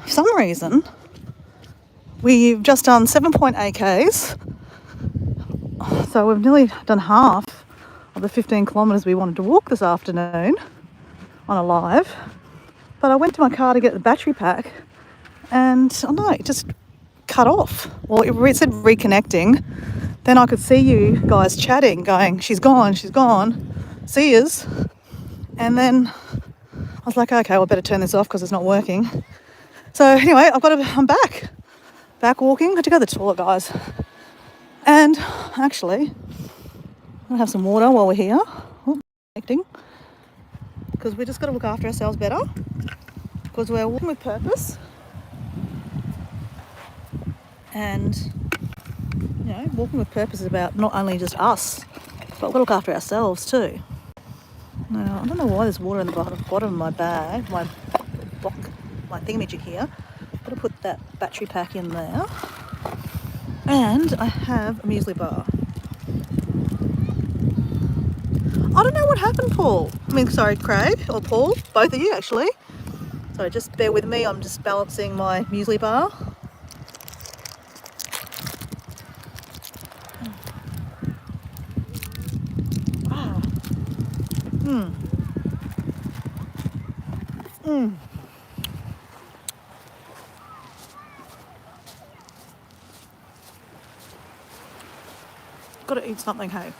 for some reason, we've just done 7.8 Ks. So we've nearly done half of the 15 kilometres we wanted to walk this afternoon on a live. But I went to my car to get the battery pack and I don't know, it just cut off. Well, it said reconnecting. Then I could see you guys chatting, going, she's gone, see yous. And then I was like, okay, well, I better turn this off because it's not working. So anyway, I'm back walking. I had to go to the toilet, guys. And actually, I'll have some water while we're here. Connecting. Because we just got to look after ourselves better. Because we're walking with purpose. And, you know, walking with purpose is about not only just us, but we'll look after ourselves too. Now, I don't know why there's water in the bottom of my bag, my thingamajig here. I've got to put that battery pack in there. And I have a muesli bar. I don't know what happened, Craig, or Paul, both of you actually. So just bear with me, I'm just balancing my muesli bar. Got to eat something, hey.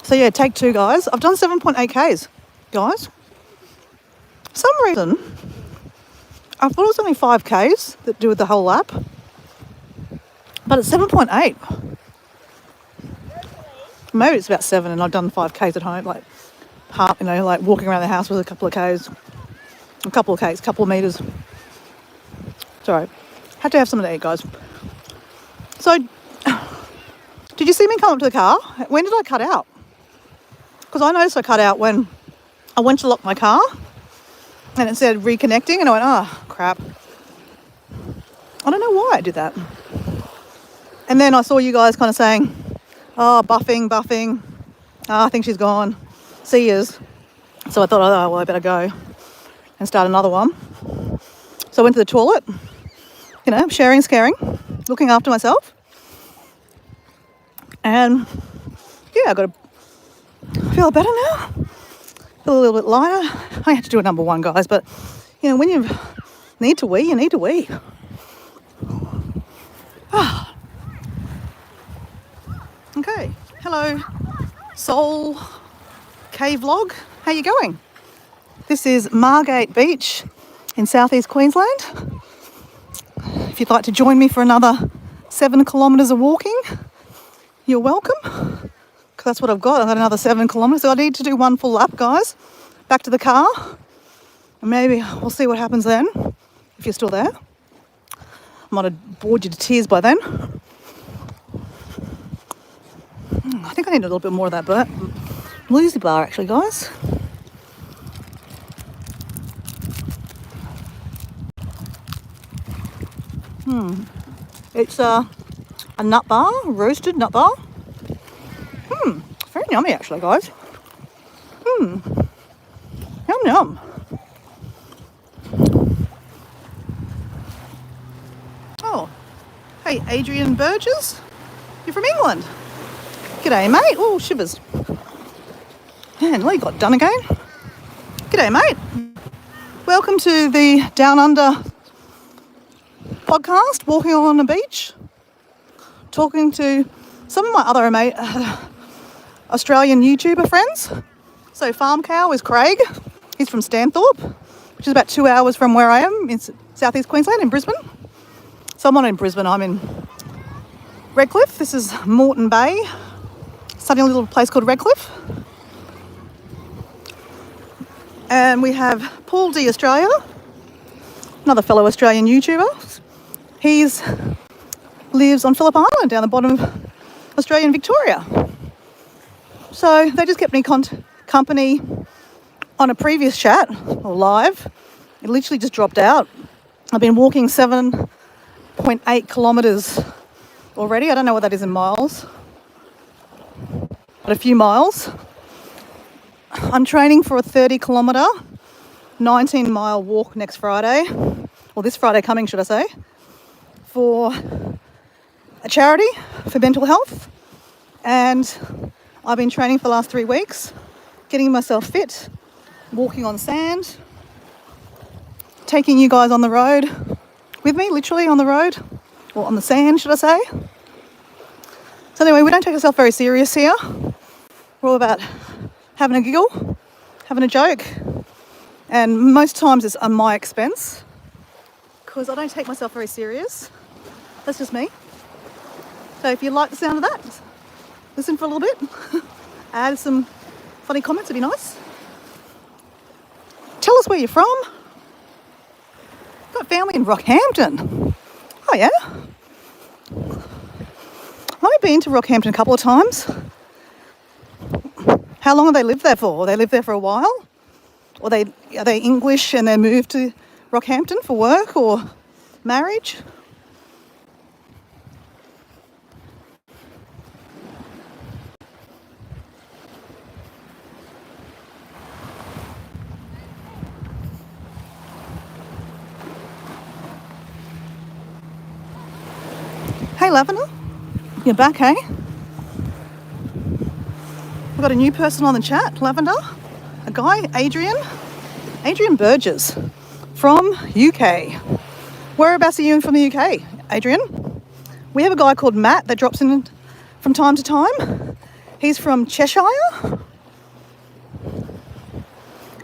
So yeah, take 2, guys. I've done 7.8 Ks, guys. For some reason, I thought it was only 5 Ks that do with the whole lap, but it's 7.8. Maybe it's about 7, and I've done 5 Ks at home, like walking around the house with a couple of metres. Sorry, had to have something to eat, guys. So, did you see me come up to the car? When did I cut out? Because I noticed I cut out when I went to lock my car and it said reconnecting and I went, oh, crap. I don't know why I did that. And then I saw you guys kind of saying, oh, buffing. Oh, I think she's gone. See yous. So I thought, oh, well, I better go and start another one. So I went to the toilet, you know, sharing is caring, looking after myself. And yeah, I feel better now. Feel a little bit lighter. I had to do a number 1, guys, but you know, when you need to wee, you need to wee. Okay, hello, Soul Cave Vlog. How you going? This is Margate Beach in southeast Queensland. If you'd like to join me for another 7 kilometres of walking, you're welcome. Because that's what I've got. I've got another 7 kilometres. So I need to do 1 full lap, guys. Back to the car. And maybe we'll see what happens then, if you're still there. I might have bored you to tears by then. I think I need a little bit more of that muesli bar, actually, guys. It's a nut bar, roasted nut bar. Very yummy, actually, guys. Yum. Oh, hey, Adrian Burgess, you're from England. G'day, mate. Oh, shivers. Man, well, you got done again. G'day, mate. Welcome to the Down Under podcast, walking on the beach, talking to some of my other Australian YouTuber friends. So Farm Cow is Craig. He's from Stanthorpe, which is about 2 hours from where I am in southeast Queensland in Brisbane. So I'm not in Brisbane, I'm in Redcliffe. This is Moreton Bay, sunny little place called Redcliffe. And we have Paul D Australia, another fellow Australian YouTuber. He lives on Phillip Island down the bottom of Australian Victoria. So they just kept me company on a previous chat or live. It literally just dropped out. I've been walking 7.8 kilometres already. I don't know what that is in miles, but a few miles. I'm training for a 30 kilometre 19-mile walk next Friday, or this Friday coming, should I say, for a charity for mental health. And I've been training for the last 3 weeks, getting myself fit, walking on sand, taking you guys on the road with me, literally on the road, or on the sand, should I say. So anyway, we don't take ourselves very serious here. We're all about having a giggle, having a joke, and most times it's on my expense because I don't take myself very serious. That's just me. So if you like the sound of that, listen for a little bit, add some funny comments, it'd be nice. Tell us where you're from. Got family in Rockhampton. Oh yeah. I've only been to Rockhampton a couple of times. How long have they lived there for? They lived there for a while? Or are they English and they moved to Rockhampton for work or marriage? Hey Lavender, you're back, hey? We've got a new person on the chat, Lavender, a guy, Adrian Burgess from UK. Whereabouts are you from the UK, Adrian? We have a guy called Matt that drops in from time to time. He's from Cheshire. And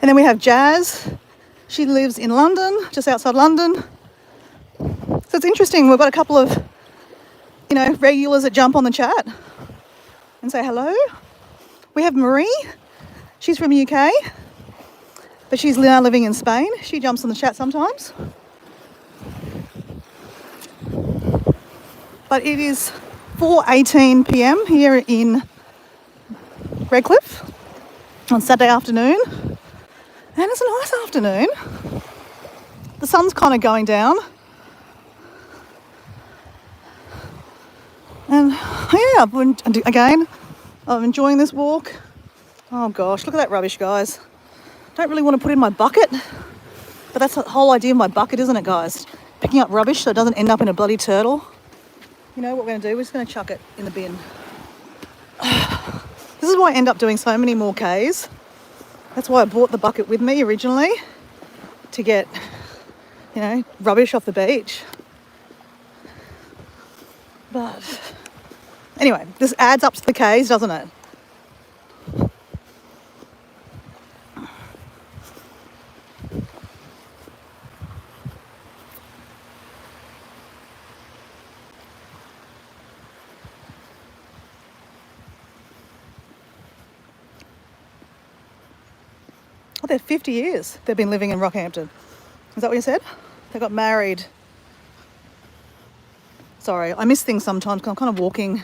then we have Jazz. She lives in London, just outside London. So it's interesting, we've got a couple of regulars that jump on the chat and say hello. We have Marie. She's from UK, but she's now living in Spain. She jumps on the chat sometimes. But it is 4:18 p.m. here in Redcliffe on Saturday afternoon. And it's a nice afternoon. The sun's kind of going down. And yeah, I'm enjoying this walk. Oh gosh, look at that rubbish, guys. Don't really want to put it in my bucket, but that's the whole idea of my bucket, isn't it, guys? Picking up rubbish so it doesn't end up in a bloody turtle. You know what we're going to do? We're just going to chuck it in the bin. This is why I end up doing so many more Ks. That's why I bought the bucket with me originally, to get, rubbish off the beach. But anyway, this adds up to the Ks, doesn't it? Oh, they're 50 years they've been living in Rockhampton. Is that what you said? They got married. Sorry, I miss things sometimes because I'm kind of walking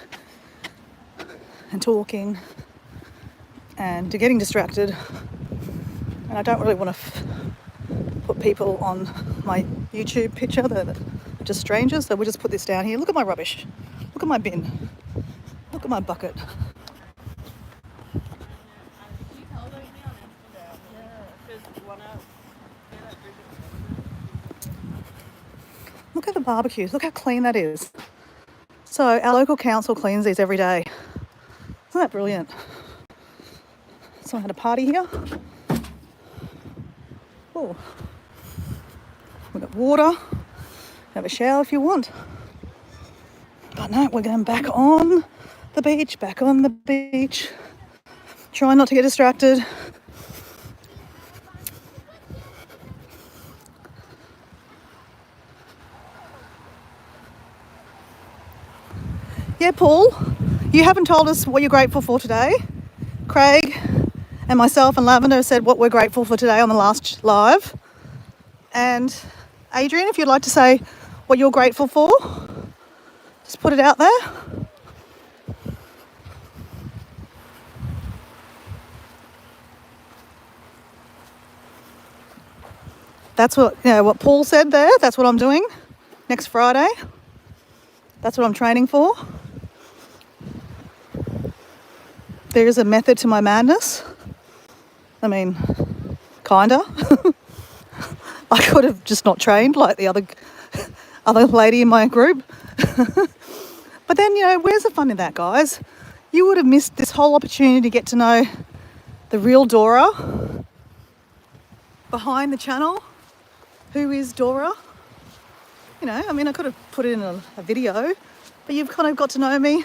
and talking and getting distracted. And I don't really want to put people on my YouTube picture. They're just strangers. So we'll just put this down here. Look at my rubbish. Look at my bin. Look at my bucket. Look at the barbecues. Look how clean that is. So our local council cleans these every day. Isn't that brilliant? Someone had a party here. Oh, we've got water. Have a shower if you want. But no, we're going back on the beach, Try not to get distracted. Yeah, Paul, you haven't told us what you're grateful for today. Craig and myself and Lavender said what we're grateful for today on the last live. And Adrian, if you'd like to say what you're grateful for, just put it out there. That's what Paul said there. That's what I'm doing next Friday. That's what I'm training for. There is a method to my madness. I mean, kinda. could have just not trained like the other lady in my group. But then, where's the fun in that, guys? You would have missed this whole opportunity to get to know the real Dora behind the channel. Who is Dora? I could have put it in a video, but you've kind of got to know me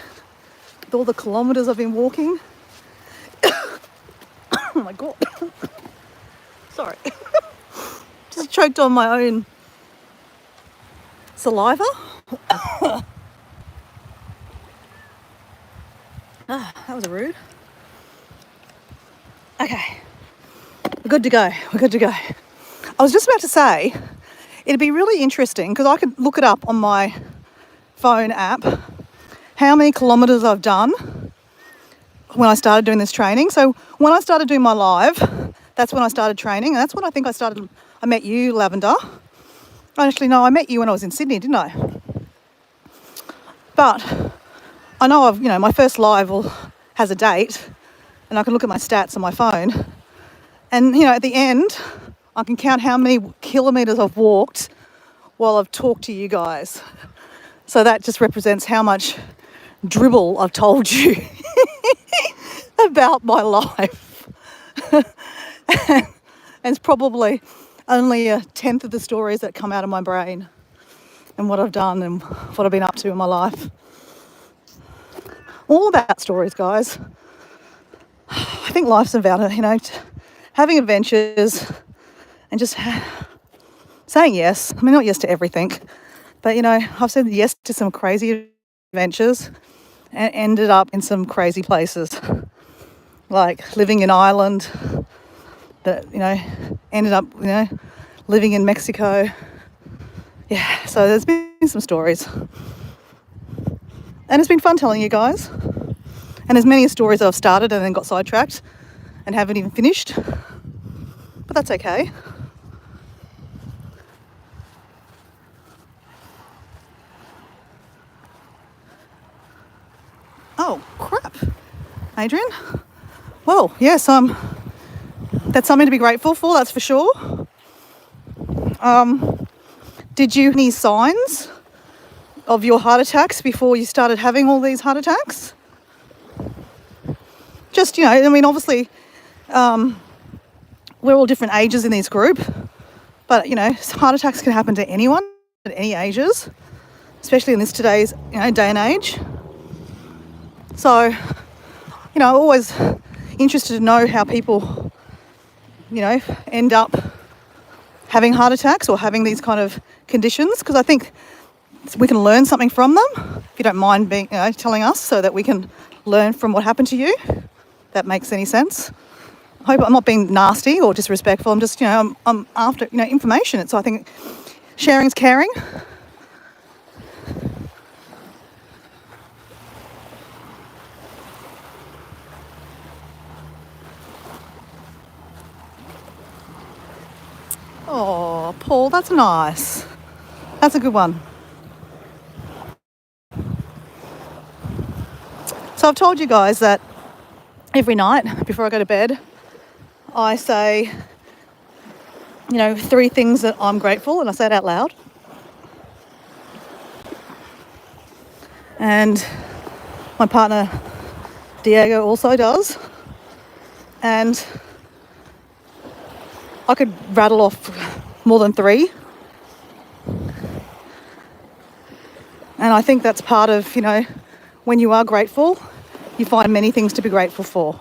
with all the kilometres I've been walking. Oh my God. Sorry. Just choked on my own saliva. That was rude. Okay. We're good to go. I was just about to say, it'd be really interesting because I could look it up on my phone app, how many kilometres I've done when I started doing this training. So when I started doing my live, that's when I started training. And that's when I think I met you, Lavender. Actually, no, I met you when I was in Sydney, didn't I? But I know my first live has a date and I can look at my stats on my phone. And, at the end, I can count how many kilometres I've walked while I've talked to you guys. So that just represents how much dribble I've told you about my life. And it's probably only a tenth of the stories that come out of my brain and what I've done and what I've been up to in my life. All about stories, guys. I think life's about it, having adventures and just saying yes. I mean, not yes to everything, but, I've said yes to some crazy adventures and ended up in some crazy places, like living in Ireland, that, ended up, living in Mexico. Yeah, so there's been some stories. And it's been fun telling you guys. And there's many stories that I've started and then got sidetracked and haven't even finished. But that's okay. Oh, crap. Adrian? Well, yes, that's something to be grateful for, that's for sure. Did you have any signs of your heart attacks before you started having all these heart attacks? Just, obviously, we're all different ages in this group, but, heart attacks can happen to anyone at any ages, especially in this today's, day and age. So, always interested to know how people, end up having heart attacks or having these kind of conditions, because I think we can learn something from them, if you don't mind being, telling us, so that we can learn from what happened to you. That makes any sense. I hope I'm not being nasty or disrespectful. I'm just, I'm after, information. So I think sharing's caring. Oh, Paul, that's nice. That's a good one. So I've told you guys that every night before I go to bed, I say, 3 things that I'm grateful, and I say it out loud. And my partner, Diego, also does. And I could rattle off more than 3. And I think that's part of, when you are grateful, you find many things to be grateful for.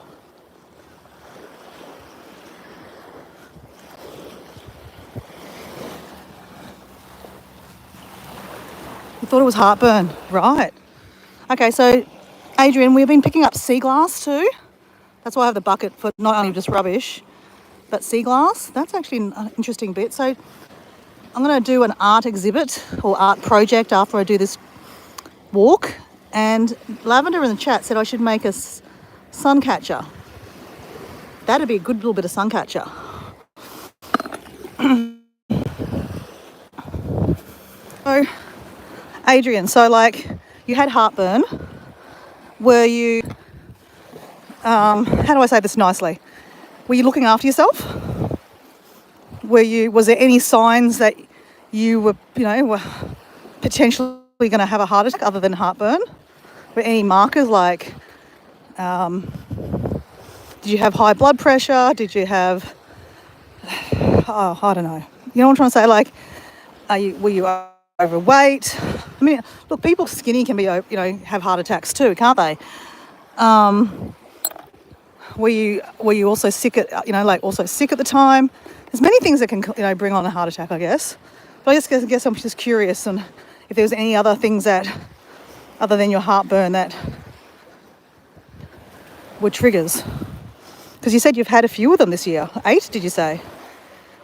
You thought it was heartburn, right? Okay, so Adrian, we've been picking up sea glass too. That's why I have the bucket for not only just rubbish, but sea glass. That's actually an interesting bit. So I'm going to do an art exhibit or art project after I do this walk. And Lavender in the chat said I should make a sun catcher. That'd be a good little bit of sun catcher. So, Adrian, you had heartburn. Were you, how do I say this nicely? Were you looking after yourself? Was there any signs that you were, were potentially going to have a heart attack other than heartburn? Were any markers like, did you have high blood pressure? Did you have, oh, I don't know. You know what I'm trying to say? Like, were you overweight? I mean, look, people skinny can be, have heart attacks too, can't they? Were you also sick at, also sick at the time? There's many things that can, bring on a heart attack, I guess. But I guess I'm just curious and if there was any other things that, other than your heartburn, that were triggers. Because you said you've had a few of them this year. 8, did you say?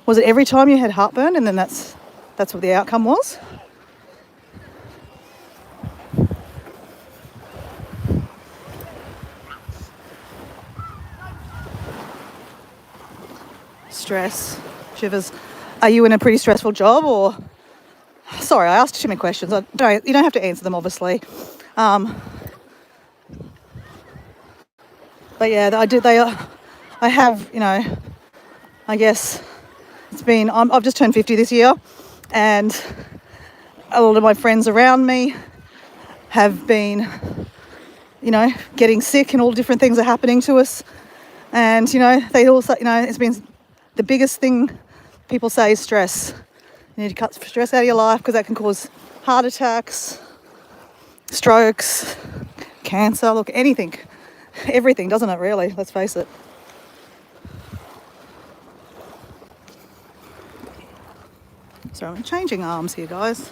Was it every time you had heartburn and then that's what the outcome was? Stress, shivers. Are you in a pretty stressful job or? Sorry, I asked too many questions. You don't have to answer them, obviously. But yeah, I have, I guess it's been, I've just turned 50 this year and a lot of my friends around me have been, getting sick and all different things are happening to us. And, they also, it's been the biggest thing people say is stress. You need to cut stress out of your life because that can cause heart attacks, strokes, cancer, look, anything. Everything, doesn't it, really? Let's face it. So I'm changing arms here, guys.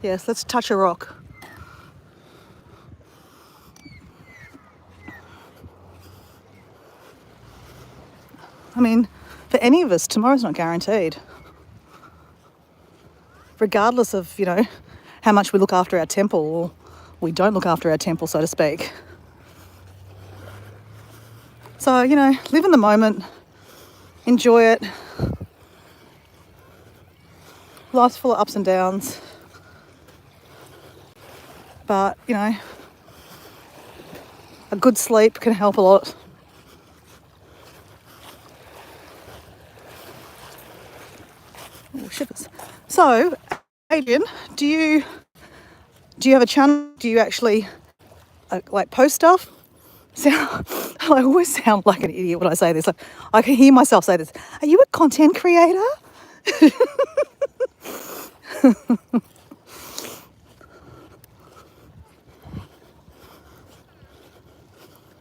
Yes, let's touch a rock. I mean, for any of us, tomorrow's not guaranteed. Regardless of, how much we look after our temple or we don't look after our temple, so to speak. So, live in the moment, enjoy it. Life's full of ups and downs. But, a good sleep can help a lot. Oh, shivers. So, Adrian, do you have a channel? Do you actually post stuff? I always sound like an idiot when I say this. Like, I can hear myself say this. Are you a content creator?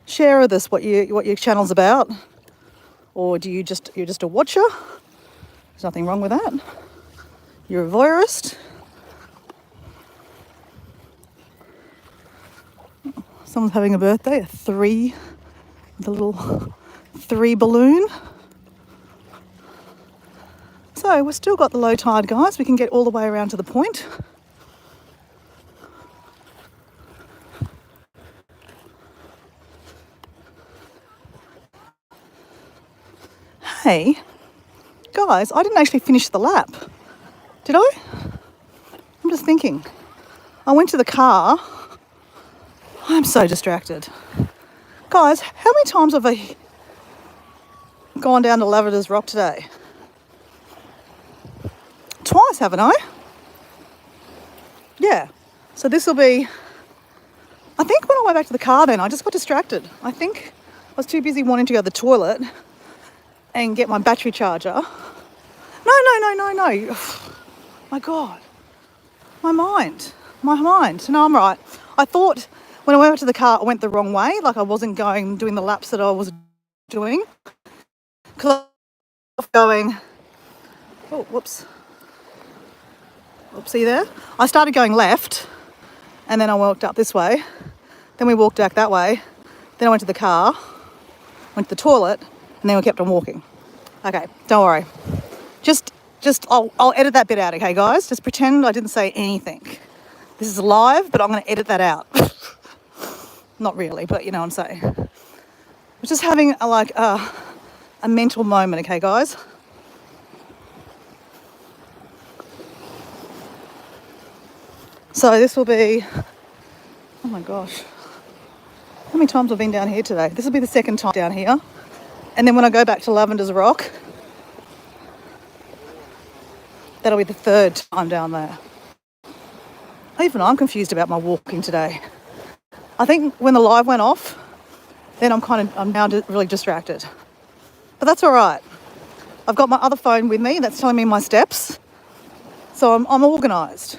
Share with us what your channel's about, or you're just a watcher? There's nothing wrong with that. You're a voyeurist. Someone's having a birthday, the little 3 balloon. So we've still got the low tide, guys. We can get all the way around to the point. Hey, guys, I didn't actually finish the lap. Did I? I'm just thinking. I went to the car. I'm so distracted. Guys, how many times have I gone down to Lavender's Rock today? Twice, haven't I? Yeah. So this will be... I think when I went back to the car then, I just got distracted. I think I was too busy wanting to go to the toilet and get my battery charger. No. My God. My mind. No, I'm right. I thought when I went to the car, I went the wrong way. Like I wasn't doing the laps that I was doing. Because I was going... Oh, whoops. Oopsie there. I started going left and then I walked up this way. Then we walked back that way. Then I went to the car, went to the toilet, and then we kept on walking. Okay, don't worry. Just I'll edit that bit out, okay, guys? Just pretend I didn't say anything. This is live, but I'm going to edit that out. Not really, but you know what I'm saying. We're just having a mental moment, okay, guys? So this will be, oh my gosh, how many times I've been down here today? This will be the second time down here. And then when I go back to Lavender's Rock, that'll be the third time down there. Even I'm confused about my walking today. I think when the live went off, then I'm now really distracted. But that's all right. I've got my other phone with me that's telling me my steps. So I'm organised.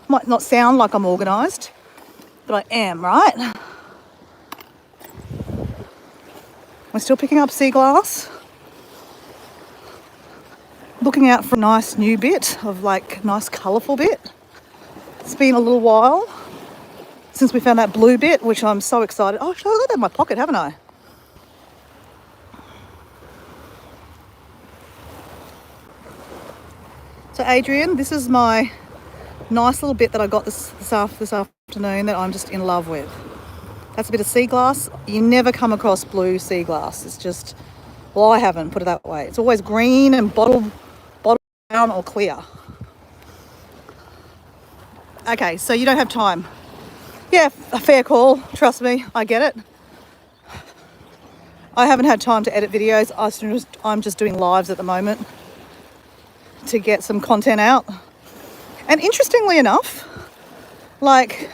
Might not sound like I'm organised, but I am, right? We're still picking up sea glass. Looking out for a nice new bit of nice colourful bit. It's been a little while since we found that blue bit, which I'm so excited. Oh, I've got that in my pocket, haven't I? So Adrian, this is my nice little bit that I got this afternoon that I'm just in love with. That's a bit of sea glass. You never come across blue sea glass. It's just, well, I haven't, put it that way. It's always green and bottle brown or clear. Okay, so you don't have time. Yeah, a fair call. Trust me, I get it. I haven't had time to edit videos. I'm just doing lives at the moment to get some content out. And interestingly enough, and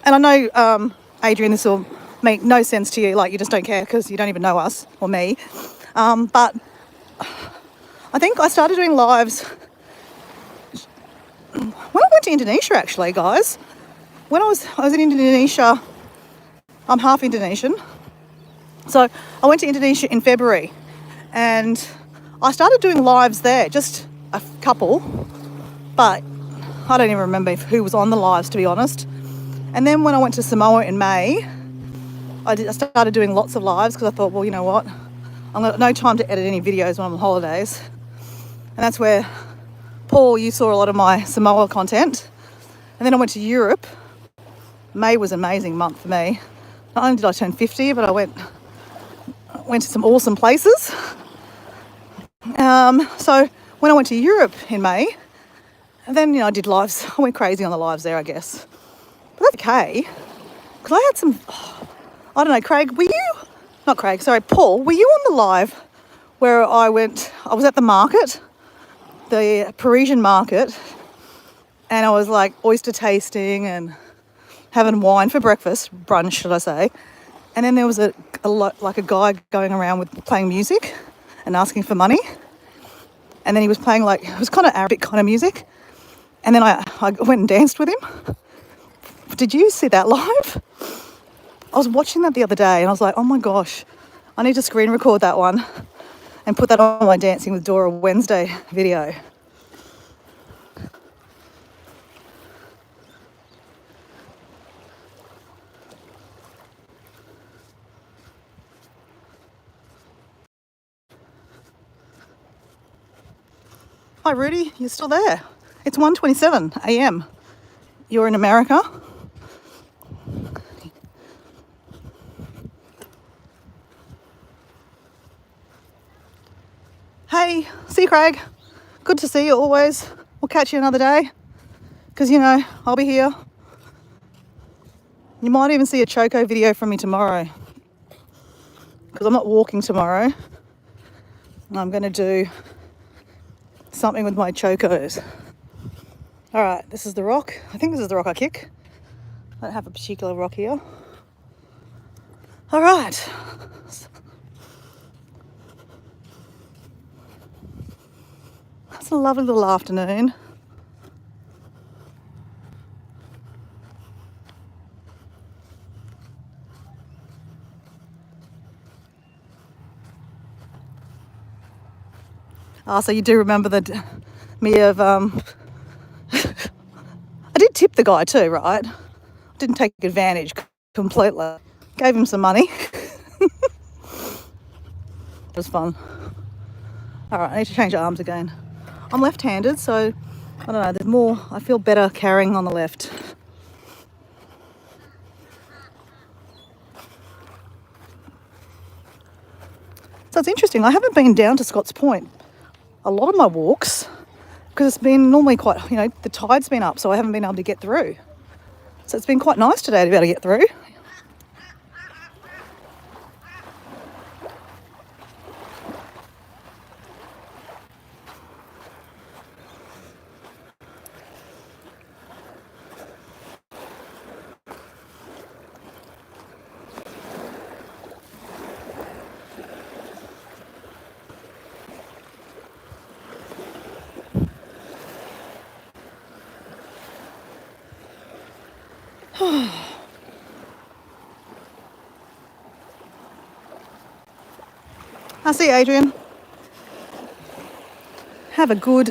I know, Adrian, this will make no sense to you, you just don't care because you don't even know us or me. But I think I started doing lives when I went to Indonesia, actually, guys. When I was in Indonesia, I'm half Indonesian. So I went to Indonesia in February and I started doing lives there, just a couple, but I don't even remember who was on the lives, to be honest. And then when I went to Samoa in May, I started doing lots of lives because I thought, well, you know what? I've got no time to edit any videos when I'm on holidays. And that's where, Paul, you saw a lot of my Samoa content. And then I went to Europe. May was an amazing month for me. Not only did I turn 50, but I went to some awesome places. So when I went to Europe in May, and then, I did lives. I went crazy on the lives there, I guess. But that's okay. Because I had some, I don't know, Paul, were you on the live where I was at the market, the Parisian market, and I was oyster tasting and having wine for breakfast, brunch, should I say. And then there was a guy going around playing music and asking for money. And then he was playing it was kind of Arabic kind of music. And then I went and danced with him. Did you see that live? I was watching that the other day and I was like, oh my gosh, I need to screen record that one and put that on my Dancing with Dora Wednesday video. Hi Rudy, you're still there. It's 1:27 a.m. You're in America. Hey, see Craig. Good to see you always. We'll catch you another day. Because, I'll be here. You might even see a Choco video from me tomorrow. Because I'm not walking tomorrow. I'm going to do something with my Chocos. All right, this is the rock. I think this is the rock I kick. I don't have a particular rock here. All right. It's a lovely little afternoon. So you do remember me of I did tip the guy too, right? Didn't take advantage completely. Gave him some money. It was fun. All right, I need to change arms again. I'm left-handed, so I don't know, there's more, I feel better carrying on the left. So it's interesting, I haven't been down to Scott's Point a lot of my walks because it's been normally quite, the tide's been up, so I haven't been able to get through. So it's been quite nice today to be able to get through. I see, Adrian. Have a good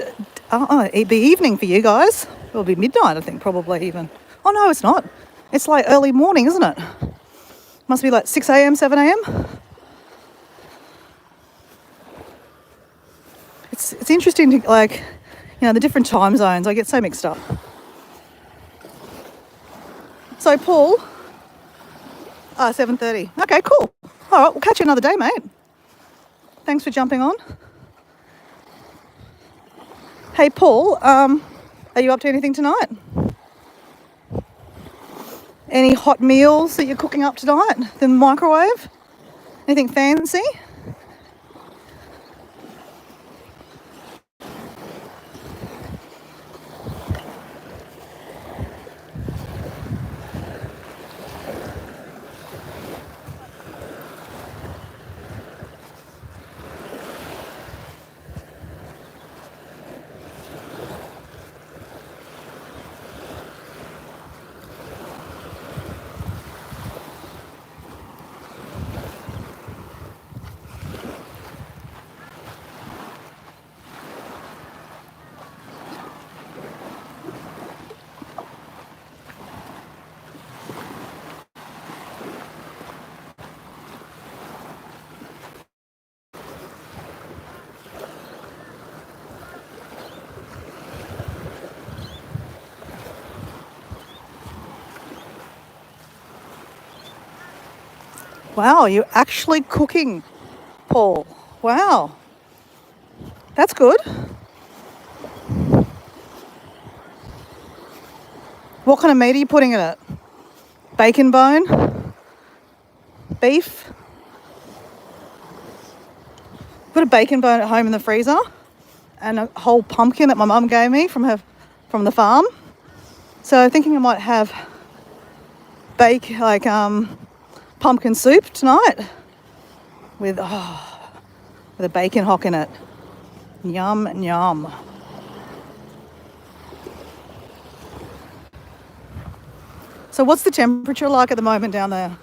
it'd be evening for you guys. It'll be midnight, I think, probably even. Oh, no, it's not. It's like early morning, isn't it? Must be like 6 a.m., 7 a.m. It's interesting to, like, the different time zones. I get so mixed up. So, Paul, 7:30. Okay, cool. All right, we'll catch you another day, mate. Thanks for jumping on. Hey, Paul, are you up to anything tonight? Any hot meals that you're cooking up tonight? The microwave? Anything fancy? Wow, you're actually cooking, Paul. Wow. That's good. What kind of meat are you putting in it? Bacon bone? Beef? Put a bacon bone at home in the freezer and a whole pumpkin that my mum gave me from the farm. So thinking I might have pumpkin soup tonight with a bacon hock in it. Yum, yum. So what's the temperature like at the moment down there?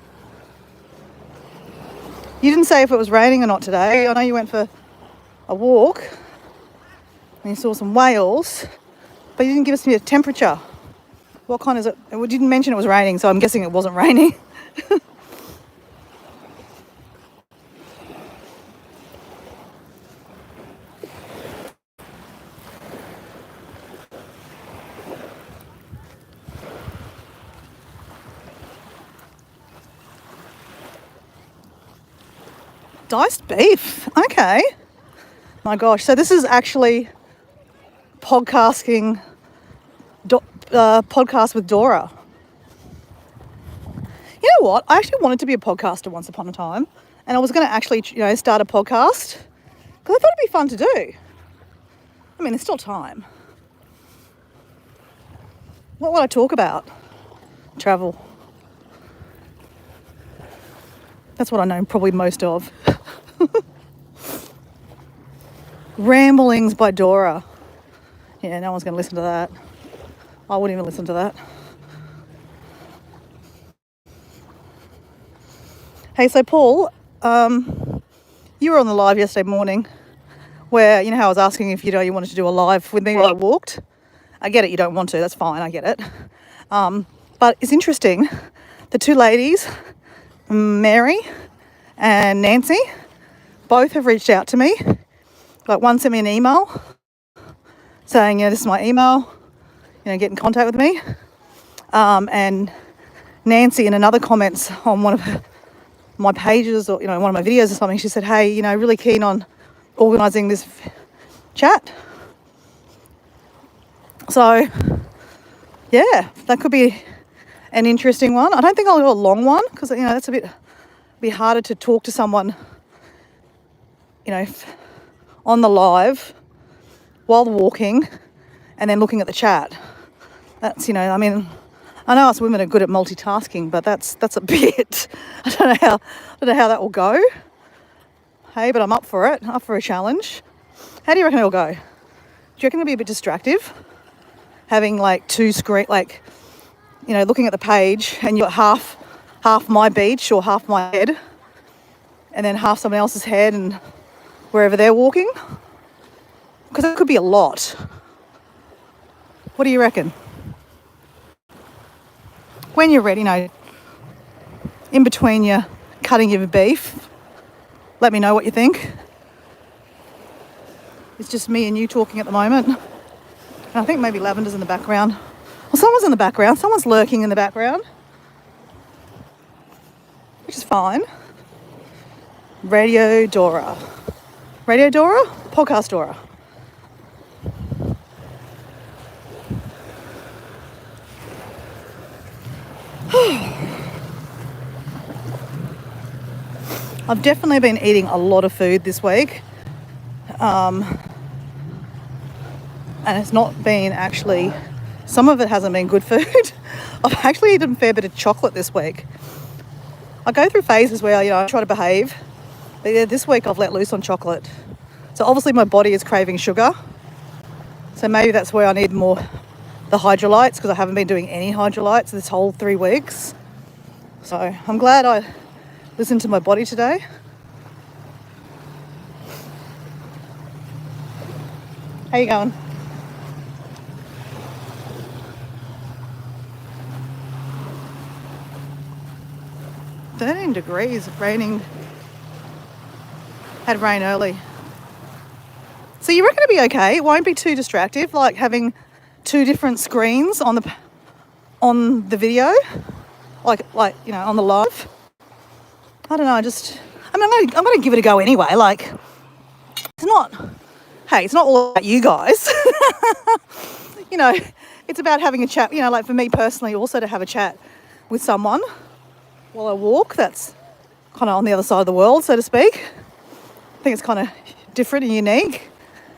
You didn't say if it was raining or not today. I know you went for a walk and you saw some whales, but you didn't give us a temperature. What kind is it? We didn't mention it was raining, so I'm guessing it wasn't raining. Diced beef. Okay. My gosh. So this is actually podcast with Dora. You know what? I actually wanted to be a podcaster once upon a time, and I was going to actually, start a podcast because I thought it'd be fun to do. I mean, there's still time. What would I talk about? Travel. That's what I know probably most of. Ramblings by Dora. Yeah, no one's going to listen to that. I wouldn't even listen to that. Hey, so Paul, you were on the live yesterday morning where, how I was asking if, you wanted to do a live with me while I walked. I get it, you don't want to. That's fine, I get it. But it's interesting. The two ladies, Mary and Nancy, both have reached out to me. Like, one sent me an email saying, this is my email, get in contact with me. And Nancy, in another comments on one of my pages or, one of my videos or something, she said, hey, really keen on organising this chat. So, yeah, that could be an interesting one. I don't think I'll do a long one because, that's a bit harder to talk to someone, on the live while walking and then looking at the chat. That's, I know us women are good at multitasking, but that's a bit. I don't know how that will go. Hey, but I'm up for it, up for a challenge. How do you reckon it'll go? Do you reckon it'll be a bit distractive? Having like two screen, like, looking at the page and you've got half my beach or half my head and then half someone else's head and wherever they're walking? Because it could be a lot. What do you reckon? When you're ready, in between your cutting your beef, let me know what you think. It's just me and you talking at the moment. And I think maybe Lavender's in the background. Well, someone's in the background. Someone's lurking in the background, which is fine. Radio Dora. Podcast Dora. I've definitely been eating a lot of food this week. And it's not been actually, some of it hasn't been good food. I've actually eaten a fair bit of chocolate this week. I go through phases where, I try to behave. But yeah, this week I've let loose on chocolate. So obviously my body is craving sugar. So maybe that's where I need more the hydrolytes, because I haven't been doing any hydrolytes this whole 3 weeks. So I'm glad I listened to my body today. How you going? "13 degrees, raining." Had rain early. So you reckon it'll be okay? It won't be too distractive, like having 2 different screens on the video, like on the live. I don't know. I'm gonna give it a go anyway. Like, it's not all about you guys. It's about having a chat. Like for me personally, also to have a chat with someone while I walk. That's kind of on the other side of the world, so to speak. I think it's kind of different and unique.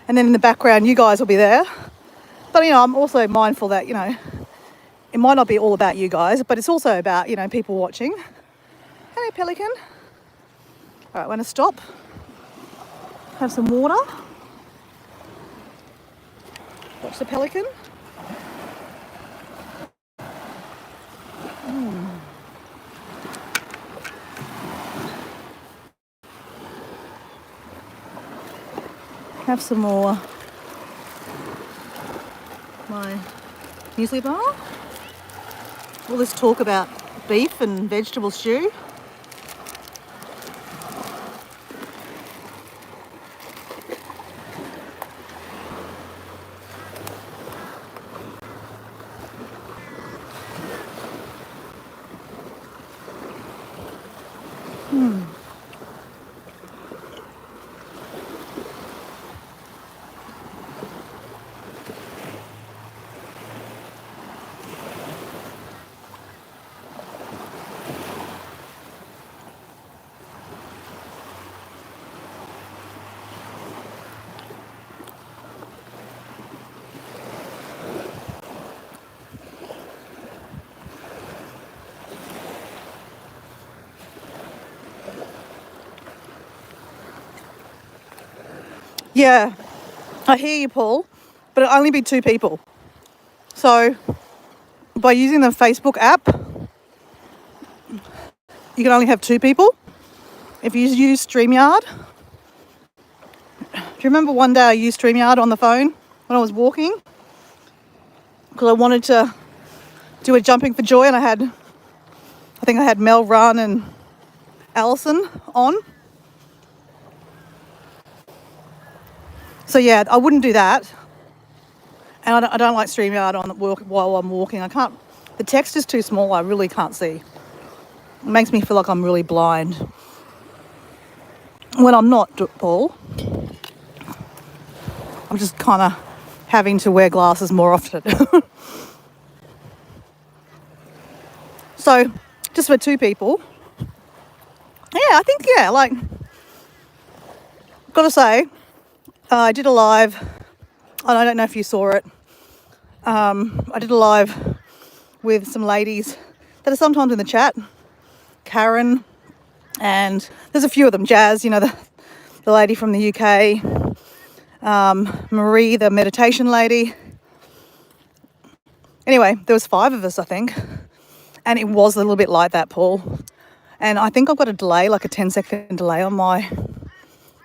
And then in the background, you guys will be there. But, I'm also mindful that, it might not be all about you guys, but it's also about, people watching. Hello, pelican. All right, we're going to stop. Have some water. Watch the pelican. Have some more. My muesli bar. All this talk about beef and vegetable stew. Yeah, I hear you, Paul, but it'll only be 2 people. So by using the Facebook app, you can only have 2 people. If you use StreamYard, do you remember one day I used StreamYard on the phone when I was walking? Because I wanted to do a jumping for joy, and I think I had Mel, Run and Alison on. So yeah, I wouldn't do that. And I don't like StreamYard while I'm walking. The text is too small, I really can't see. It makes me feel like I'm really blind. When I'm not, Paul, I'm just kind of having to wear glasses more often. So just for two people, yeah, I think, yeah, like, gotta say, I did a live, and I don't know if you saw it. I did a live with some ladies that are sometimes in the chat, Karen, and there's a few of them, Jazz, you know, the lady from the UK, Marie, the meditation lady. Anyway, there was 5 of us, I think, and it was a little bit like that, Paul. And I think I've got a delay, like a 10-second delay on my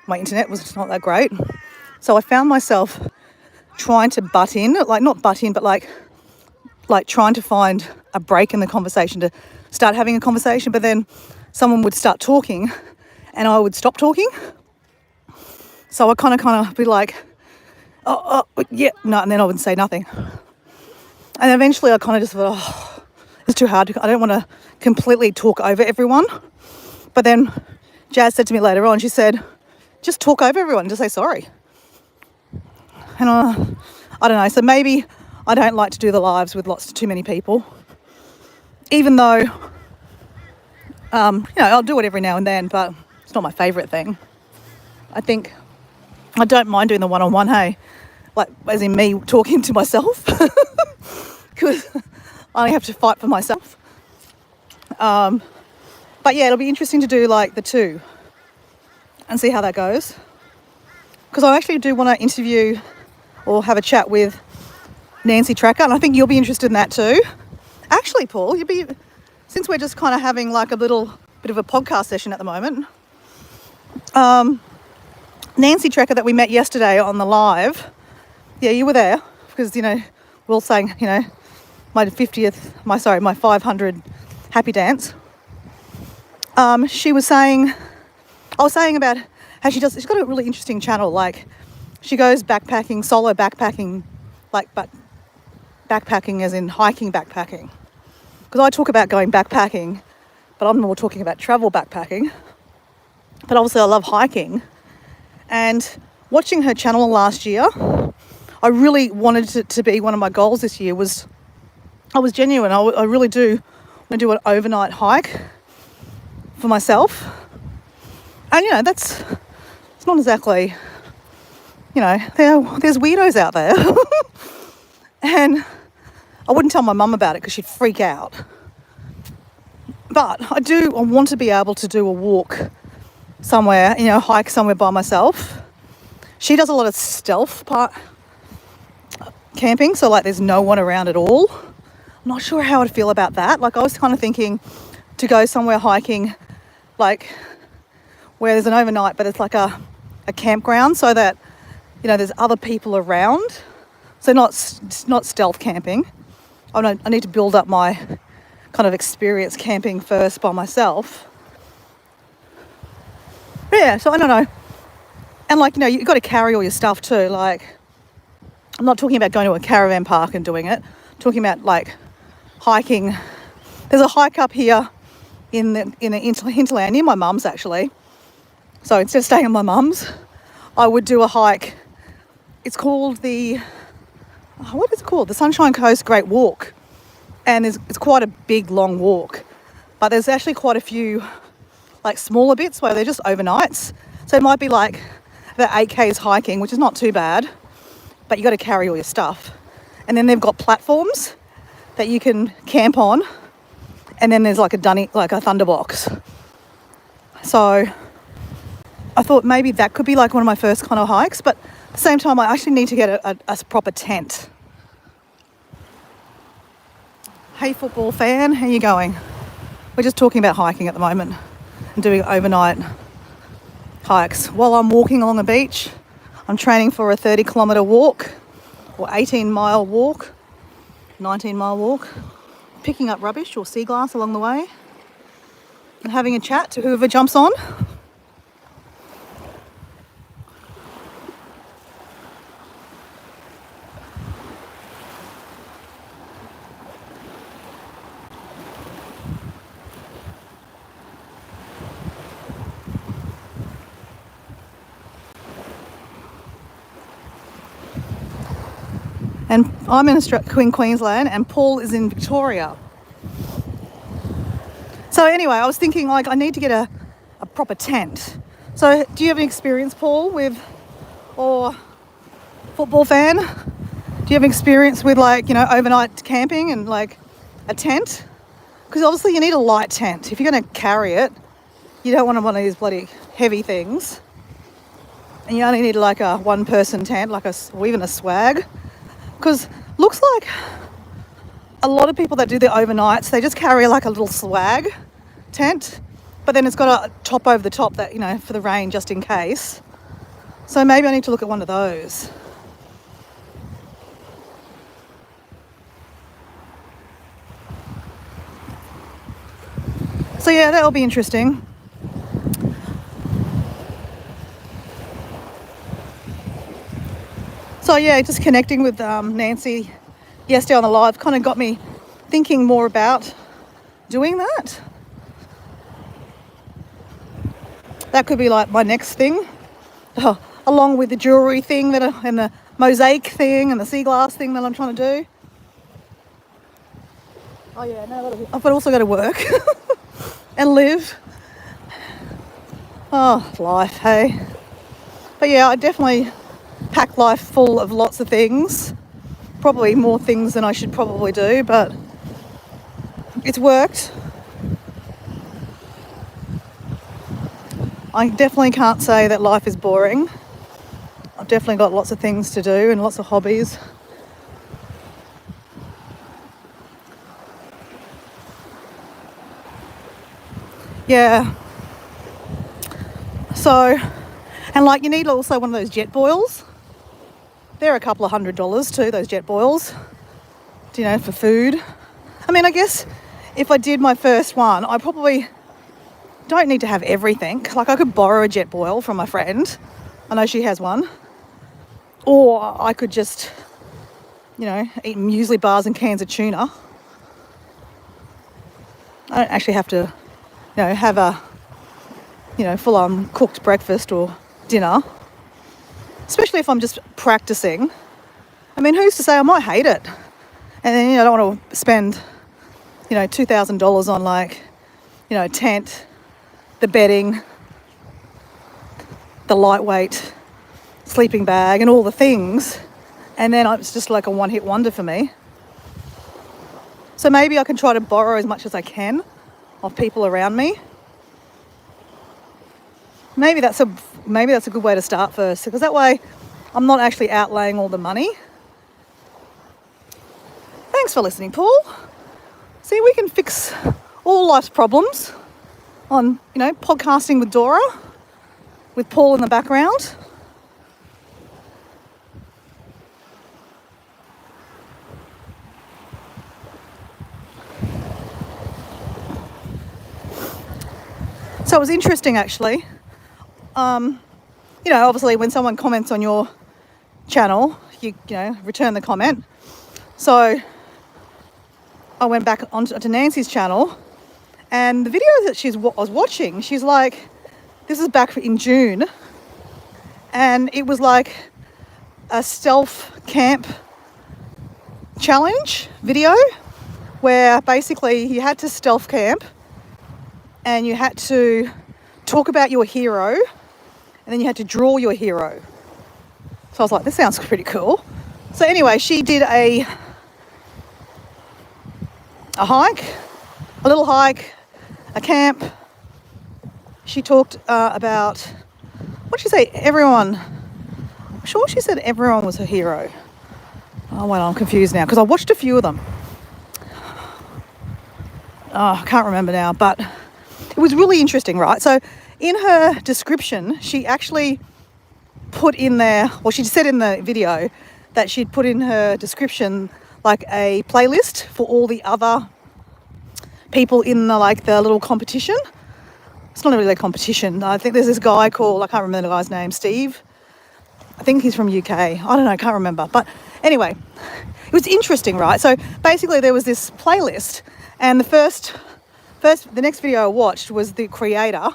internet was not that great. So I found myself trying to butt in, like not butt in, but like trying to find a break in the conversation to start having a conversation, but then someone would start talking and I would stop talking. So I kind of be like, oh, yeah, no, and then I would say nothing. And eventually I kind of just thought, oh, it's too hard. I don't want to completely talk over everyone. But then Jazz said to me later on, she said, just talk over everyone, just say sorry. And I don't know, so maybe I don't like to do the lives with too many people. Even though, you know, I'll do it every now and then, but it's not my favourite thing. I think I don't mind doing the one-on-one, hey? Like, as in me talking to myself. Because I only have to fight for myself. But yeah, it'll be interesting to do like the 2 and see how that goes. Because I actually do want to interview or have a chat with Nancy Tracker, and I think you'll be interested in that too. Actually, Paul, since we're just kind of having like a little bit of a podcast session at the moment, Nancy Tracker that we met yesterday on the live, yeah, you were there, because, you know, we're all saying, you know, my 500 happy dance. She was saying, I was saying about how she's got a really interesting channel, like she goes backpacking, solo backpacking, like backpacking as in hiking backpacking. Because I talk about going backpacking, but I'm more talking about travel backpacking. But obviously I love hiking. And watching her channel last year, I really wanted it to be one of my goals this year. I was genuine. I really do want to do an overnight hike for myself. And, you know, it's not exactly, you know, there's weirdos out there. And I wouldn't tell my mum about it because she'd freak out. But I want to be able to do a walk somewhere, you know, hike somewhere by myself. She does a lot of stealth camping, so like there's no one around at all. I'm not sure how I'd feel about that. Like I was kind of thinking to go somewhere hiking, like where there's an overnight, but it's like a campground, so that, you know, there's other people around. So not stealth camping. I need to build up my kind of experience camping first by myself. Yeah, so I don't know. And like, you know, you've got to carry all your stuff too. Like, I'm not talking about going to a caravan park and doing it. I'm talking about like hiking. There's a hike up here in the hinterland near my mum's actually. So instead of staying at my mum's, I would do a hike. It's called what is it called? The Sunshine Coast Great Walk. And it's quite a big, long walk. But there's actually quite a few like smaller bits where they're just overnights. So it might be like about 8Ks hiking, which is not too bad, but you got to carry all your stuff. And then they've got platforms that you can camp on. And then there's like a thunderbox. So I thought maybe that could be like one of my first kind of hikes, but at the same time, I actually need to get a proper tent. Hey, football fan, how you going? We're just talking about hiking at the moment and doing overnight hikes. While I'm walking along the beach, I'm training for a 30-kilometre walk or 18-mile walk, 19-mile walk, picking up rubbish or sea glass along the way and having a chat to whoever jumps on. And I'm in Queensland, and Paul is in Victoria. So anyway, I was thinking, like, I need to get a proper tent. So do you have any experience, Paul, with, or football fan? Do you have experience with, like, you know, overnight camping and like a tent? Because obviously you need a light tent. If you're going to carry it, you don't want one of these bloody heavy things. And you only need like a one-person tent, like or even a swag. Because looks like a lot of people that do the overnights, they just carry like a little swag tent, but then it's got a top over the top that, you know, for the rain, just in case. So maybe I need to look at one of those. So yeah, that'll be interesting. So yeah, just connecting with Nancy yesterday on the live kind of got me thinking more about doing that. That could be like my next thing, along with the jewellery thing and the mosaic thing and the sea glass thing that I'm trying to do. Oh yeah, no, I've also got to work and live. Oh, life, hey. But yeah, I definitely pack life full of lots of things. Probably more things than I should probably do, but it's worked. I definitely can't say that life is boring. I've definitely got lots of things to do and lots of hobbies. Yeah. So, and like, you need also one of those jet boils. They're a couple of $100 too, those jet boils, you know, for food. I mean, I guess if I did my first one, I probably don't need to have everything. Like, I could borrow a jet boil from my friend. I know she has one. Or I could just, you know, eat muesli bars and cans of tuna. I don't actually have to, you know, have a, you know, full-on cooked breakfast or dinner. Especially if I'm just practicing. I mean, who's to say I might hate it? And then, you know, I don't want to spend, you know, $2,000 on, like, you know, tent, the bedding, the lightweight sleeping bag and all the things. And then it's just like a one-hit wonder for me. So maybe I can try to borrow as much as I can of people around me. Maybe that's a good way to start first, because that way I'm not actually outlaying all the money. Thanks for listening, Paul. See, we can fix all life's problems on, you know, podcasting with Dora, with Paul in the background. So it was interesting, actually. You know, obviously when someone comments on your channel, you know, return the comment. So I went back onto Nancy's channel, and the video that I was watching, she's like, this is back in June, and it was like a stealth camp challenge video where basically you had to stealth camp and you had to talk about your hero, and then you had to draw your hero. So I was like, this sounds pretty cool. So anyway, she did a hike, a little hike, a camp. She talked about, what did she say? Everyone. I'm sure she said everyone was her hero. Oh, well, I'm confused now because I watched a few of them. Oh, I can't remember now, but it was really interesting, right? So in her description, she actually put in there, well, she said in the video that she'd put in her description like a playlist for all the other people in the little competition. It's not really a competition. I think there's this guy called, I can't remember the guy's name, Steve. I think he's from UK. I don't know, I can't remember. But anyway, it was interesting, right? So basically there was this playlist, and the next video I watched was the creator,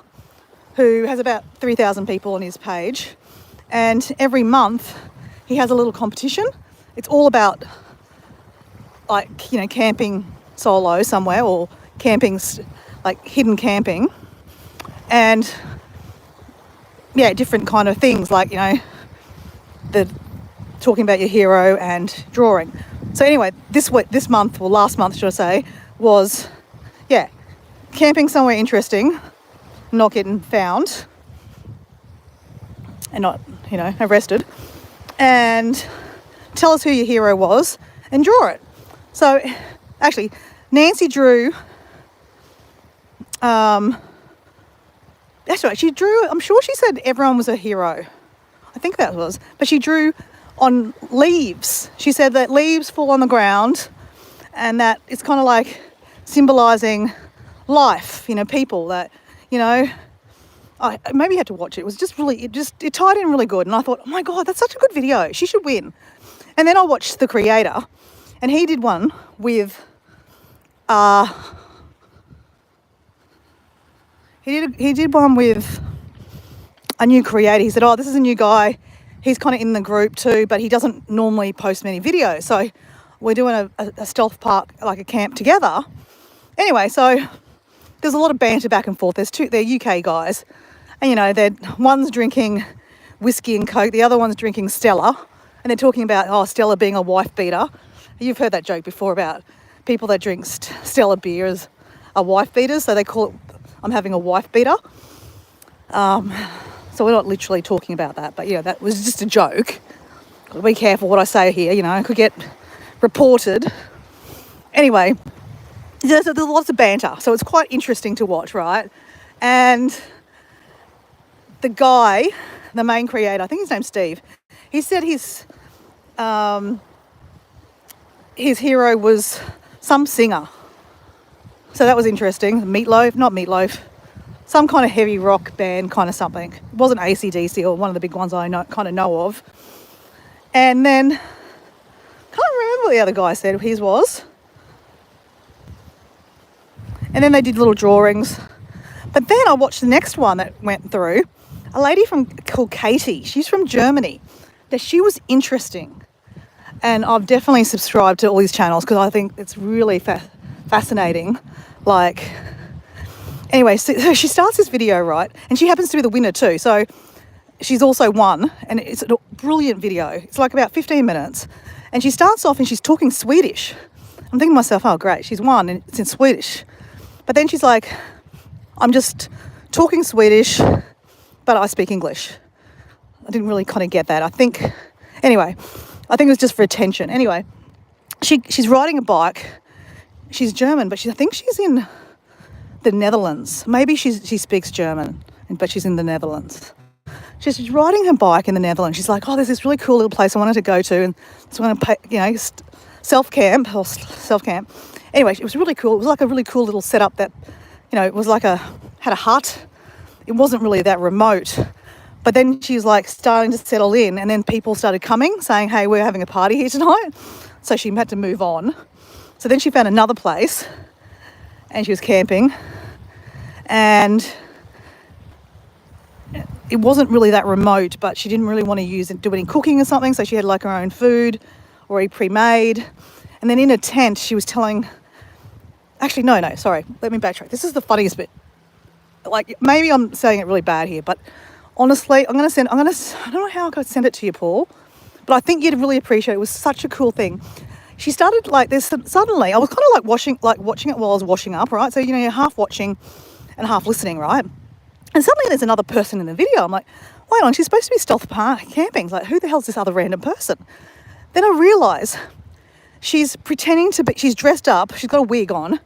who has about 3,000 people on his page, and every month he has a little competition. it's all about like, camping solo somewhere, or camping, like hidden camping, and yeah, different kind of things, like, the talking about your hero and drawing. So anyway, this month, or last month should I say, was, yeah, camping somewhere interesting, not getting found and not, arrested, and tell us who your hero was and draw it. So actually, Nancy drew, that's right, she drew, I'm sure she said everyone was a hero. I think that was, but she drew on leaves. She said that leaves fall on the ground and that it's kind of like symbolizing life, people that, I maybe had to watch it. It was just really, it tied in really good. And I thought, oh my God, that's such a good video. She should win. And then I watched the creator, and he did one with, he did one with a new creator. He said, oh, this is a new guy. He's kind of in the group too, but he doesn't normally post many videos. So we're doing a stealth park, like a camp together. Anyway, so there's a lot of banter back and forth. They're UK guys. And, one's drinking whiskey and Coke. The other one's drinking Stella. And they're talking about, Stella being a wife beater. You've heard that joke before about people that drink Stella beer as a wife beaters. So they call it, I'm having a wife beater. So we're not literally talking about that, but that was just a joke. Gotta be careful what I say here, I could get reported. Anyway, there's lots of banter, so it's quite interesting to watch, right? And the guy, the main creator, I think his name's Steve, he said his hero was some singer. So that was interesting. Not Meatloaf. Some kind of heavy rock band, kind of something. It wasn't AC/DC or one of the big ones I know of. And then, can't remember what the other guy said his was. And then they did little drawings. But then I watched the next one that went through. A lady called Katie. She's from Germany. Now, she was interesting. And I've definitely subscribed to all these channels because I think it's really fascinating. Like, anyway, so she starts this video, right? And she happens to be the winner too. So she's also won, and it's a brilliant video. It's like about 15 minutes. And she starts off and she's talking Swedish. I'm thinking to myself, oh, great, she's won and it's in Swedish. But then she's like, I'm just talking Swedish, but I speak English. I didn't really kind of get that. I think it was just for attention. Anyway, she's riding a bike. She's German, but I think she's in the Netherlands. Maybe she speaks German, but she's in the Netherlands. She's riding her bike in the Netherlands. She's like, oh, there's this really cool little place I wanted to go to, and so I'm going to self-camp. Anyway, it was really cool. It was like a really cool little setup that, it was like had a hut. It wasn't really that remote. But then she was like starting to settle in, and then people started coming saying, hey, we're having a party here tonight. So she had to move on. So then she found another place and she was camping, and it wasn't really that remote, but she didn't really want to do any cooking or something. So she had like her own food already pre-made. And then in a tent, she was telling, actually, no, sorry. Let me backtrack. This is the funniest bit. Like, maybe I'm saying it really bad here, but honestly, I don't know how I could send it to you, Paul, but I think you'd really appreciate it. It was such a cool thing. She started like this, suddenly, I was kind of like watching it while I was washing up, right? So, you're half watching and half listening, right? And suddenly there's another person in the video. I'm like, wait on, she's supposed to be stealth park camping. It's like, who the hell's this other random person? Then I realise she's pretending to be, she's dressed up, she's got a wig on.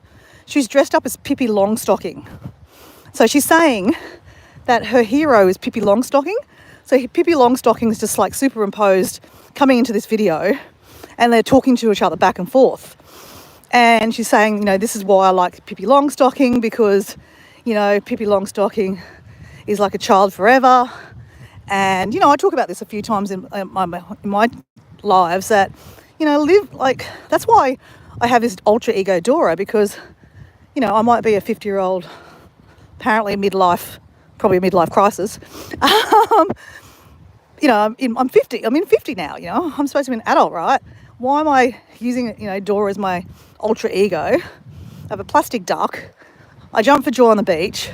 She's dressed up as Pippi Longstocking. So she's saying that her hero is Pippi Longstocking. So Pippi Longstocking is just like superimposed coming into this video, and they're talking to each other back and forth. And she's saying, this is why I like Pippi Longstocking, because, Pippi Longstocking is like a child forever. And, I talk about this a few times in my lives that, live like, that's why I have this alter ego Dora, because, I might be a 50-year-old, apparently probably a midlife crisis. I'm 50. I'm in 50 now, I'm supposed to be an adult, right? why am I using, Dora as my ultra ego? I have a plastic duck. I jump for joy on the beach.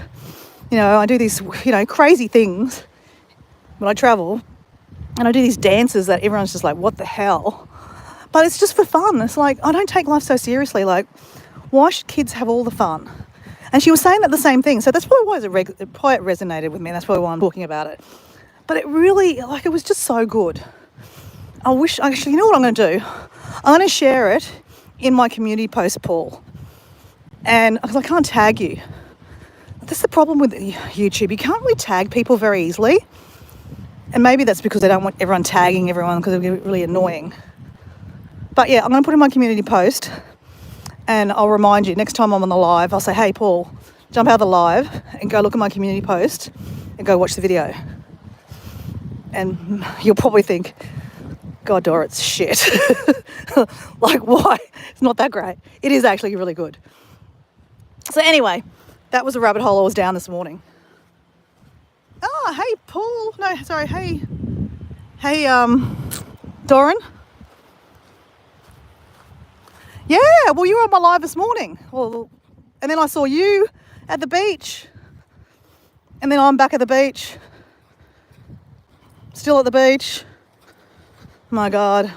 I do these, crazy things when I travel. And I do these dances that everyone's just like, what the hell? But it's just for fun. It's like, I don't take life so seriously. Like, why should kids have all the fun? And she was saying that the same thing. So that's probably why it resonated with me. That's probably why I'm talking about it. But it really, it was just so good. Actually, you know what I'm going to do? I'm going to share it in my community post, Paul. And because I can't tag you. That's the problem with YouTube. You can't really tag people very easily. And maybe that's because they don't want everyone tagging everyone because it would be really annoying. But yeah, I'm going to put in my community post and I'll remind you next time I'm on the live, I'll say, hey, Paul, jump out of the live and go look at my community post and go watch the video. And you'll probably think, God, Dora, it's shit. Like, why? It's not that great. It is actually really good. So anyway, that was a rabbit hole I was down this morning. Oh, hey, Paul. No, sorry. Hey, Doran. Yeah, well, you were on my live this morning. Well, and then I saw you at the beach. And then I'm back at the beach. Still at the beach. My God.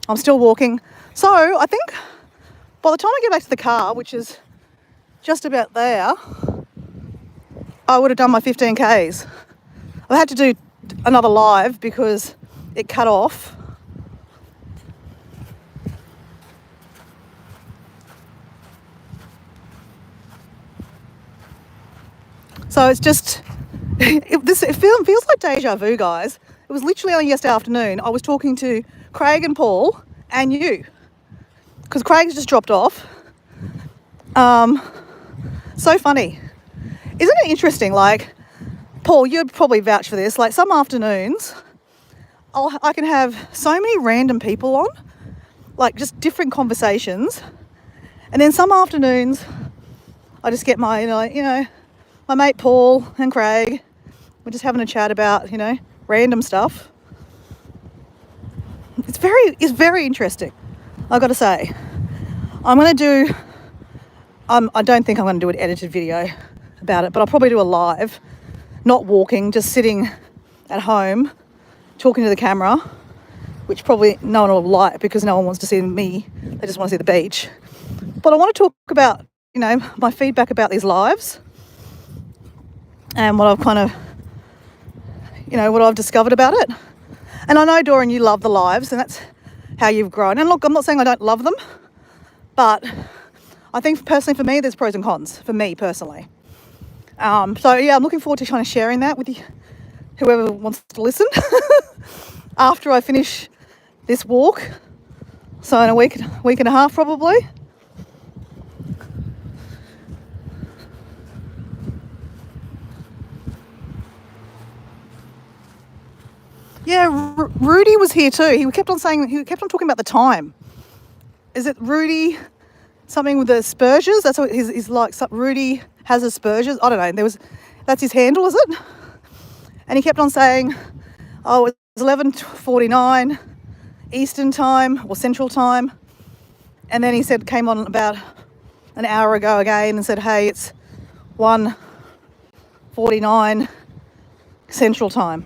I'm still walking. So I think by the time I get back to the car, which is just about there, I would have done my 15 Ks. I had to do another live because it cut off. So it's just, it feels like deja vu, guys. It was literally only yesterday afternoon. I was talking to Craig and Paul and you, because Craig's just dropped off. So funny. Isn't it interesting? Like, Paul, you'd probably vouch for this. Like, some afternoons, I can have so many random people on, like just different conversations. And then some afternoons, I just get my, my mate Paul and Craig. We're just having a chat about, random stuff. It's very interesting, I've got to say. I don't think I'm going to do an edited video about it, but I'll probably do a live, not walking, just sitting at home, talking to the camera, which probably no one will like because no one wants to see me. They just want to see the beach. But I want to talk about, my feedback about these lives and what I've kind of, what I've discovered about it. And I know, Dorian, you love the lives and that's how you've grown. And look, I'm not saying I don't love them, but I think personally for me, there's pros and cons for me personally. So yeah, I'm looking forward to kind of sharing that with you, whoever wants to listen after I finish this walk. So in a week and a half probably. Yeah, Rudy was here too. He kept on talking about the time. Is it Rudy? Something with the Asperger's? That's what he's like. Rudy has Asperger's. I don't know. That's his handle, is it? And he kept on saying, "Oh, it's 11:49 Eastern time or Central time," and then he came on about an hour ago again and said, "Hey, it's 1:49 Central time."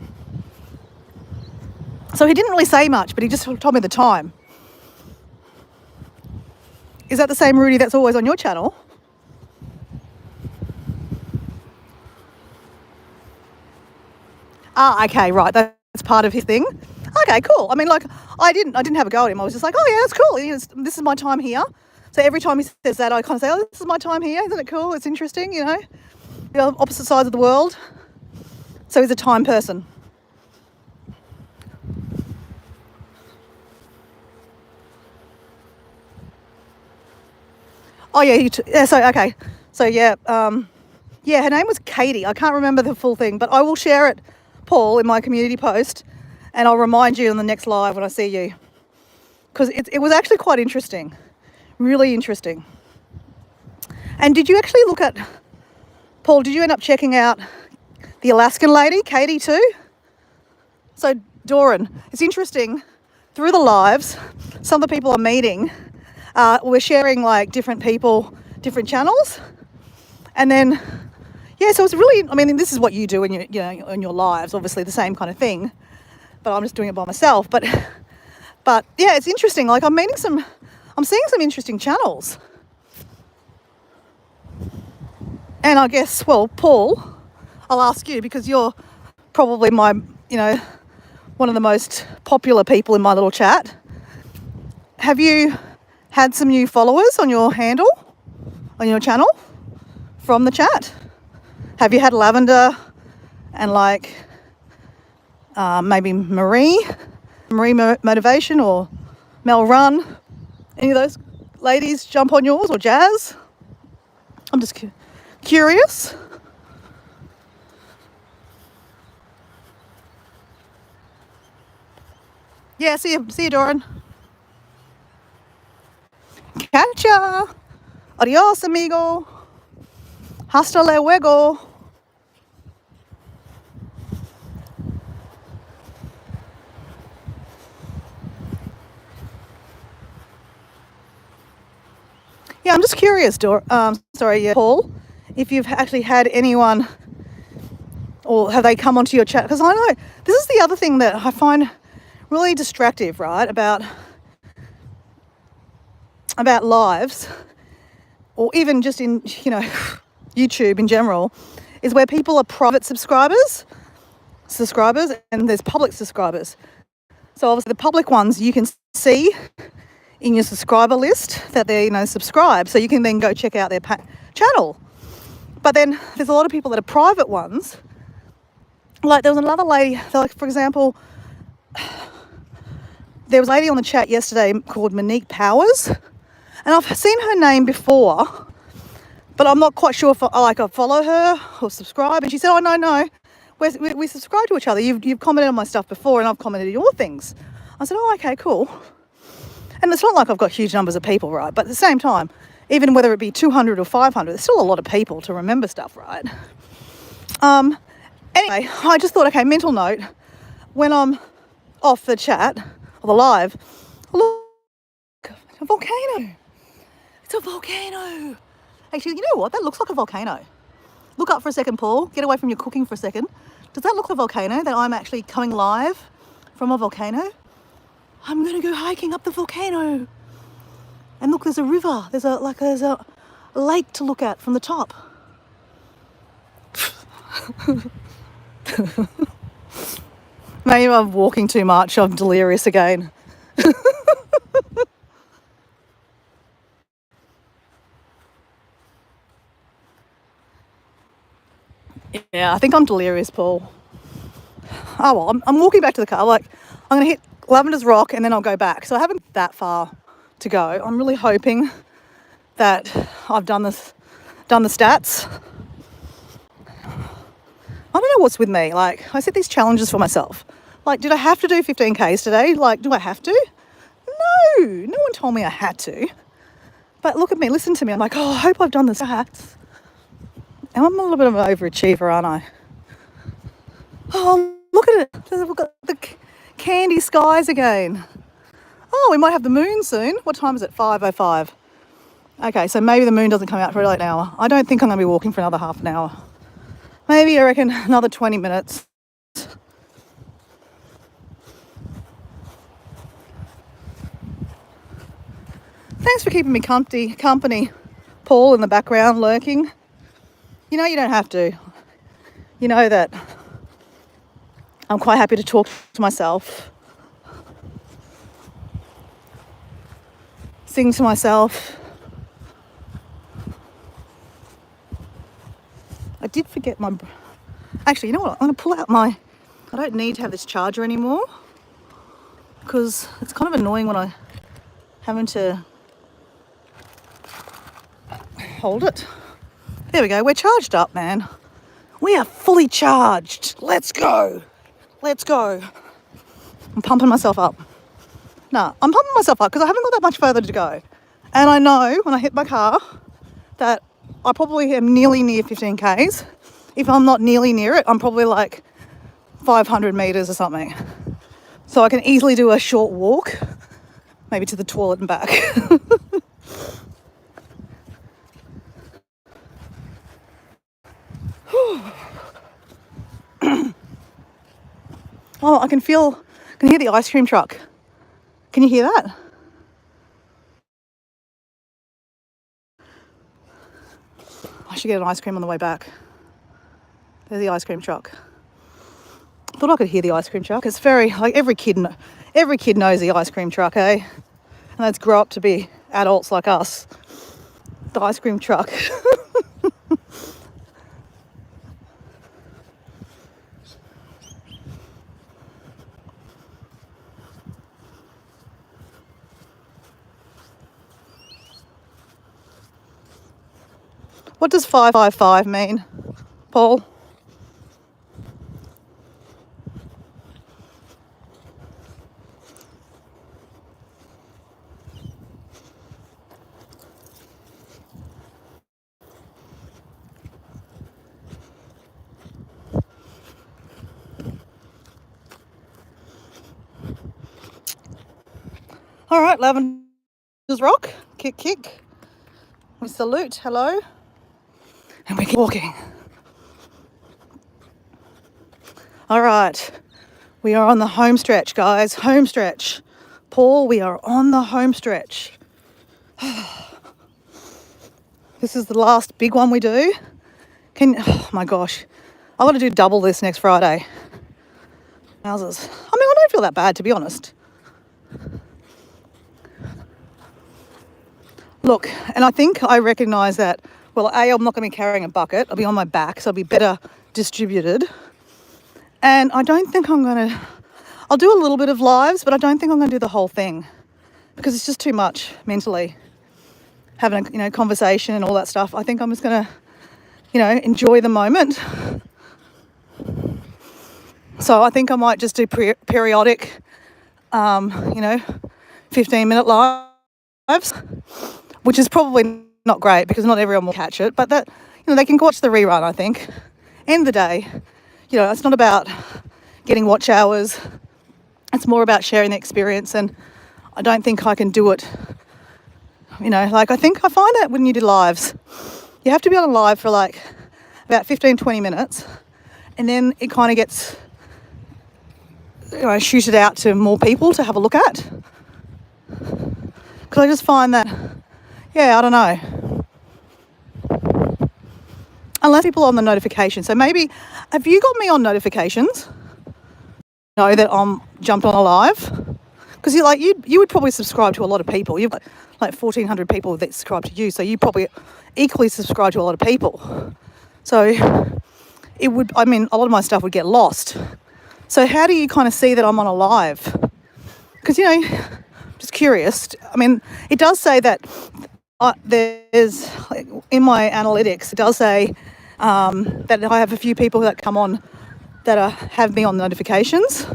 So he didn't really say much, but he just told me the time. Is that the same Rudy that's always on your channel? Ah, okay, right. That's part of his thing. Okay, cool. I mean, like, I didn't have a go at him. I was just like, oh yeah, that's cool. This is my time here. So every time he says that, I kind of say, oh, this is my time here. Isn't it cool? It's interesting, opposite sides of the world. So he's a time person. Oh yeah, okay. So yeah, her name was Katie. I can't remember the full thing, but I will share it, Paul, in my community post, and I'll remind you on the next live when I see you, because it was actually quite interesting, really interesting. And did you actually look at, Paul? Did you end up checking out the Alaskan lady, Katie, too? So Doran, it's interesting through the lives, some of the people I'm meeting, we're sharing like different people, different channels. And then, yeah, so it's really, I mean, this is what you do in your, you know, in your lives, obviously the same kind of thing, but I'm just doing it by myself. But yeah, it's interesting. Like I'm seeing some interesting channels. And I guess, well, Paul, I'll ask you because you're probably my, you know, one of the most popular people in my little chat. Have you had some new followers on your handle, on your channel from the chat? Have you had Lavender and like maybe Marie Motivation or Mel Run? Any of those ladies jump on yours, or Jazz? I'm just curious. Yeah, see you, Doran. Catch ya. Adios, amigo. Hasta luego. Yeah, I'm just curious, Paul, if you've actually had anyone, or have they come onto your chat? Because I know this is the other thing that I find really distractive, right, about lives, or even just in, you know, YouTube in general, is where people are private subscribers, and there's public subscribers. So obviously the public ones you can see in your subscriber list that they're, you know, subscribed, so you can then go check out their channel. But then there's a lot of people that are private ones. Like there was another lady, like for example, there was a lady on the chat yesterday called Monique Powers, and I've seen her name before, but I'm not quite sure if I follow her or subscribe. And she said, "Oh no, we subscribe to each other. You've commented on my stuff before, and I've commented on your things." I said, "Oh, okay, cool." And it's not like I've got huge numbers of people, right? But at the same time, even whether it be 200 or 500, there's still a lot of people to remember stuff, right? Anyway, I just thought, okay, mental note, when I'm off the chat or the live, look, a volcano. It's a volcano. Actually, you know what? That looks like a volcano. Look up for a second, Paul. Get away from your cooking for a second. Does that look like a volcano, that I'm actually coming live from a volcano? I'm going to go hiking up the volcano. And look, there's a river. There's a lake to look at from the top. Maybe I'm walking too much. I'm delirious again. Yeah, I think I'm delirious, Paul. Oh well, I'm walking back to the car. Like, I'm going to hit Lavender's Rock and then I'll go back. So I haven't that far to go. I'm really hoping that I've done the stats. I don't know what's with me. Like, I set these challenges for myself. Like, did I have to do 15Ks today? Like, do I have to? No, no one told me I had to. But look at me, listen to me. I'm like, oh, I hope I've done the stats. And I'm a little bit of an overachiever, aren't I? Oh, look at it. We've got the candy skies again. Oh, we might have the moon soon. What time is it? 5:05. Okay, so maybe the moon doesn't come out for like an hour. I don't think I'm going to be walking for another half an hour. Maybe, I reckon, another 20 minutes. Thanks for keeping me company, Paul, in the background lurking. You know you don't have to. You know that I'm quite happy to talk to myself, sing to myself. I did forget my... Actually, you know what? I'm going to pull out my... I don't need to have this charger anymore because it's kind of annoying when I having to hold it. There we go. We're charged up, man. We are fully charged. Let's go. Let's go. I'm pumping myself up. No, I'm pumping myself up because I haven't got that much further to go. And I know when I hit my car that I probably am nearly near 15Ks. If I'm not nearly near it, I'm probably like 500 meters or something. So I can easily do a short walk, maybe to the toilet and back. Oh, I can hear the ice cream truck. Can you hear that? I should get an ice cream on the way back. There's the ice cream truck. Thought I could hear the ice cream truck. It's very, like, every kid knows the ice cream truck, eh? And let's grow up to be adults like us. The ice cream truck. What does 555 mean, Paul? All right, Lavender's Rock. Kick, kick. We salute. Hello. And we keep walking. All right. We are on the home stretch, guys. Home stretch. Paul, we are on the home stretch. This is the last big one we do. Oh my gosh. I want to do double this next Friday. Wowzers. I mean, I don't feel that bad, to be honest. Look, and I think I recognise that, well, I'm not going to be carrying a bucket. I'll be on my back, so I'll be better distributed. And I don't think I'll do a little bit of lives, but I don't think I'm going to do the whole thing because it's just too much mentally. Having a conversation and all that stuff. I think I'm just going to, enjoy the moment. So I think I might just do periodic, 15-minute lives, which is probably not great because not everyone will catch it, but that, they can watch the rerun, I think. End of the day, it's not about getting watch hours. It's more about sharing the experience, and I don't think I can do it. I find that when you do lives, you have to be on a live for like about 15-20 minutes, and then it kind of gets shooted out to more people to have a look at. Because I just find that, I don't know. Unless people are on the notification. So maybe, have you got me on notifications? Know that I'm jumped on a live? Because you would probably subscribe to a lot of people. You've got like 1,400 people that subscribe to you. So you probably equally subscribe to a lot of people. So a lot of my stuff would get lost. So how do you kind of see that I'm on a live? Because, just curious. I mean, it does say that there's, in my analytics, it does say that I have a few people that come on that have me on notifications.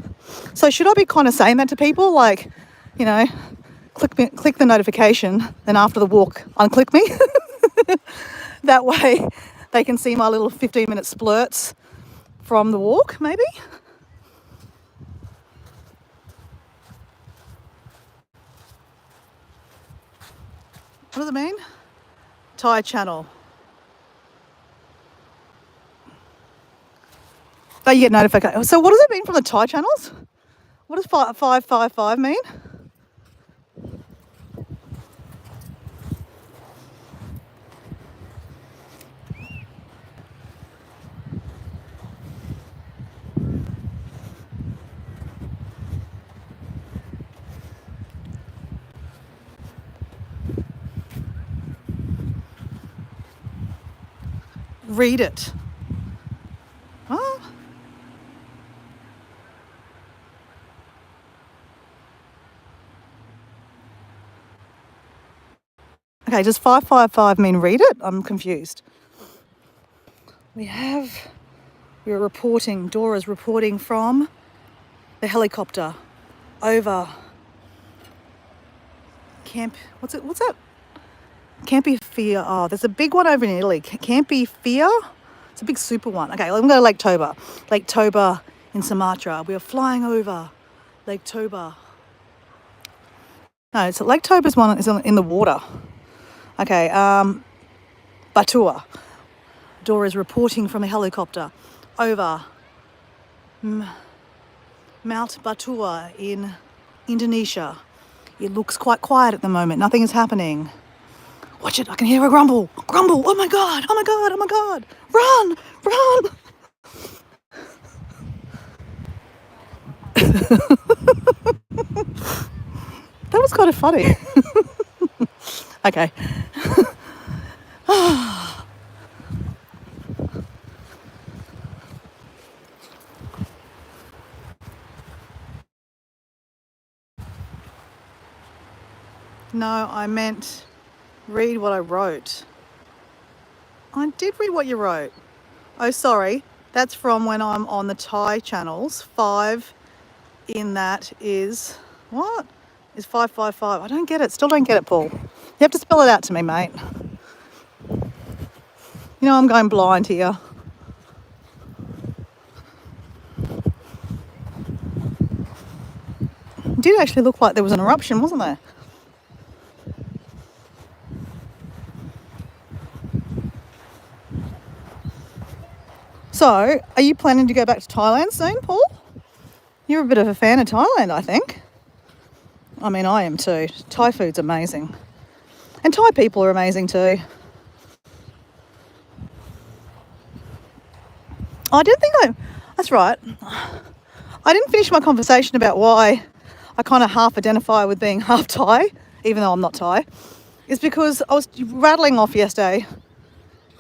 So should I be kind of saying that to people? Like, click the notification, then after the walk, unclick me. That way they can see my little 15-minute splurts from the walk, maybe. What does it mean? Thai channel. But you get notification. So what does it mean from the Thai channels? What does 555 mean? Read it. Oh. Okay, does 555 mean read it? I'm confused. We're reporting, Dora's reporting from the helicopter over what's that? Campifia. Oh, there's a big one over in Italy. Campifia. It's a big super one. Okay, I'm going to Lake Toba. Lake Toba in Sumatra. We are flying over Lake Toba. No, so Lake Toba's one is in the water. Okay, Batua. Dora is reporting from a helicopter over Mount Batua in Indonesia. It looks quite quiet at the moment. Nothing is happening. Watch it. I can hear a grumble. Grumble. Oh my God. Oh my God. Oh my God. Run. Run. That was kind of funny. Okay. No, I meant read what I wrote. I did read what you wrote. Oh, sorry. That's from when I'm on the Thai channels. 5 in that is, what? Is 555. I don't get it. Still don't get it, Paul. You have to spell it out to me, mate. You know I'm going blind here. It did actually look like there was an eruption, wasn't there? So, are you planning to go back to Thailand soon, Paul? You're a bit of a fan of Thailand, I think. I mean, I am too. Thai food's amazing. And Thai people are amazing too. I didn't think that's right. I didn't finish my conversation about why I kind of half identify with being half Thai, even though I'm not Thai. It's because I was rattling off yesterday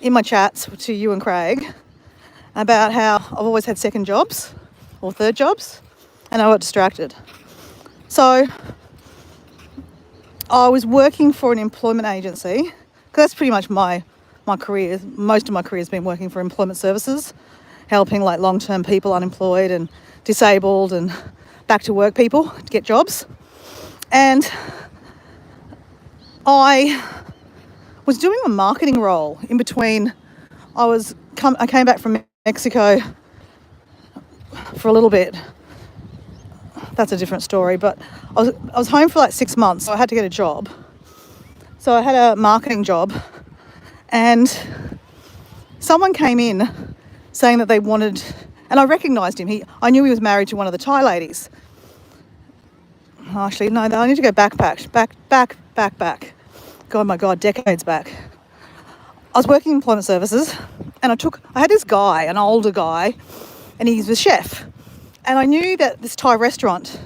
in my chats to you and Craig about how I've always had second jobs or third jobs, and I got distracted. So I was working for an employment agency, because that's pretty much my career. Most of my career has been working for employment services, helping like long-term people, unemployed and disabled and back to work people to get jobs. And I was doing a marketing role in between. I came back from Mexico for a little bit. That's a different story, but I was home for like 6 months, so I had to get a job. So I had a marketing job, and someone came in saying that they wanted, and I recognised him. I knew he was married to one of the Thai ladies. Actually, no, I need to go back. God, my God, decades back. I was working in employment services, and I had this guy, an older guy, and he's a chef. And I knew that this Thai restaurant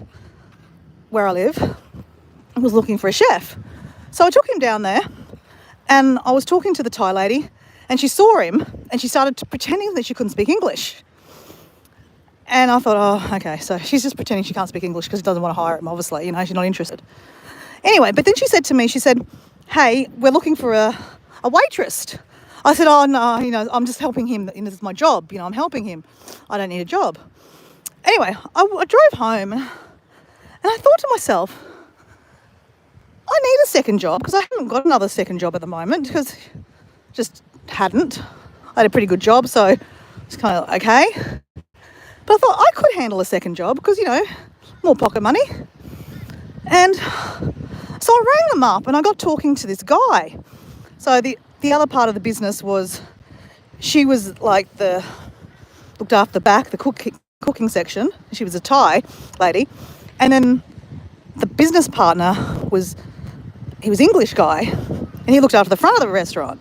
where I live was looking for a chef. So I took him down there, and I was talking to the Thai lady, and she saw him, and she started pretending that she couldn't speak English. And I thought, oh, okay, so she's just pretending she can't speak English because she doesn't want to hire him, obviously, she's not interested. Anyway, but then she said to me, hey, we're looking for a waitress. I said, oh, no, I'm just helping him. This is my job. I'm helping him. I don't need a job. Anyway, I drove home, and I thought to myself, I need a second job because I haven't got another second job at the moment because just hadn't. I had a pretty good job, so it's kind of okay. But I thought I could handle a second job because, more pocket money. And so I rang them up and I got talking to this guy. So the other part of the business was, she was like looked after the back, the cooking section. She was a Thai lady. And then the business partner he was English guy, and he looked after the front of the restaurant.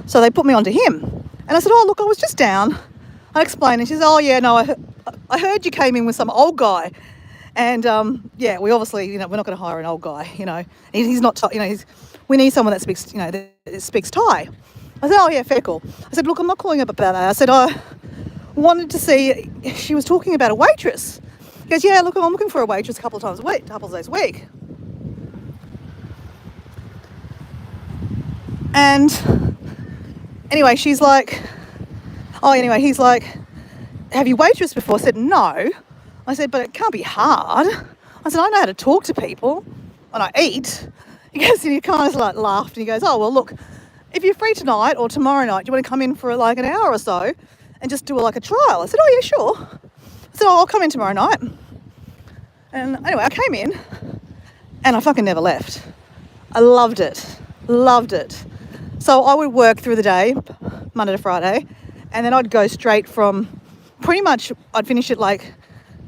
So they put me onto him. And I said, oh, look, I was just down. I explained, and she said, oh, yeah, no, I heard you came in with some old guy. And, yeah, we obviously, we're not going to hire an old guy, He's not, we need someone that speaks, that speaks Thai. I said, oh, yeah, fair call. I said, look, I'm not calling up about that. I said, I wanted to see, she was talking about a waitress. He goes, yeah, look, I'm looking for a waitress a couple of days a week. And anyway, he's like, have you waitressed before? I said, no. I said, but it can't be hard. I said, I know how to talk to people and I eat. He goes, and he kind of like laughed and he goes, oh, well, look, if you're free tonight or tomorrow night, do you want to come in for like an hour or so and just do like a trial? I said, oh, yeah, sure. I said, oh, I'll come in tomorrow night. And anyway, I came in and I fucking never left. I loved it. Loved it. So I would work through the day, Monday to Friday, and then I'd go straight from pretty much, I'd finish at like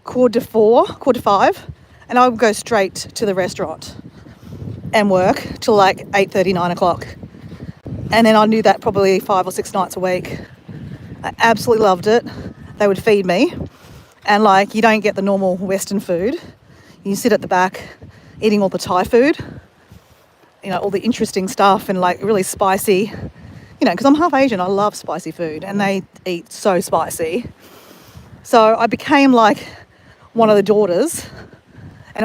4:45, and I would go straight to the restaurant and work till like 8:30, 9 o'clock. And then I do that probably 5 or 6 nights a week. I absolutely loved it. They would feed me, and like you don't get the normal Western food. You sit at the back eating all the Thai food, you know, all the interesting stuff and like really spicy, you know, because I'm half Asian, I love spicy food and they eat so spicy. So I became like one of the daughters, and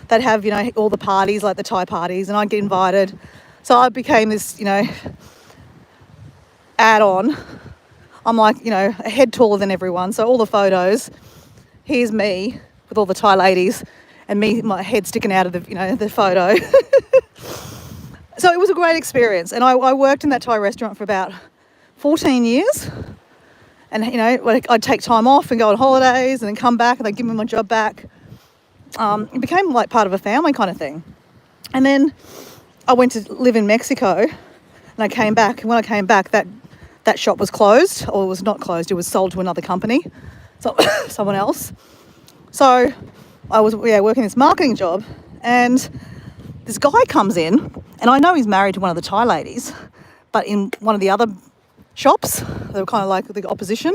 they'd have, you know, all the parties, like the Thai parties, and I'd get invited. So I became this, you know, add-on. I'm like, you know, a head taller than everyone. So all the photos, here's me with all the Thai ladies and me, my head sticking out of the, you know, the photo. So it was a great experience. And I worked in that Thai restaurant for about 14 years. And, you know, like I'd take time off and go on holidays and then come back and they'd give me my job back. It became like part of a family kind of thing. And then I went to live in Mexico and I came back. And when I came back, that shop was closed, or it was not closed. It was sold to another company, so someone else. So I was working this marketing job, and this guy comes in, and I know he's married to one of the Thai ladies, but in one of the other shops, they were kind of like the opposition.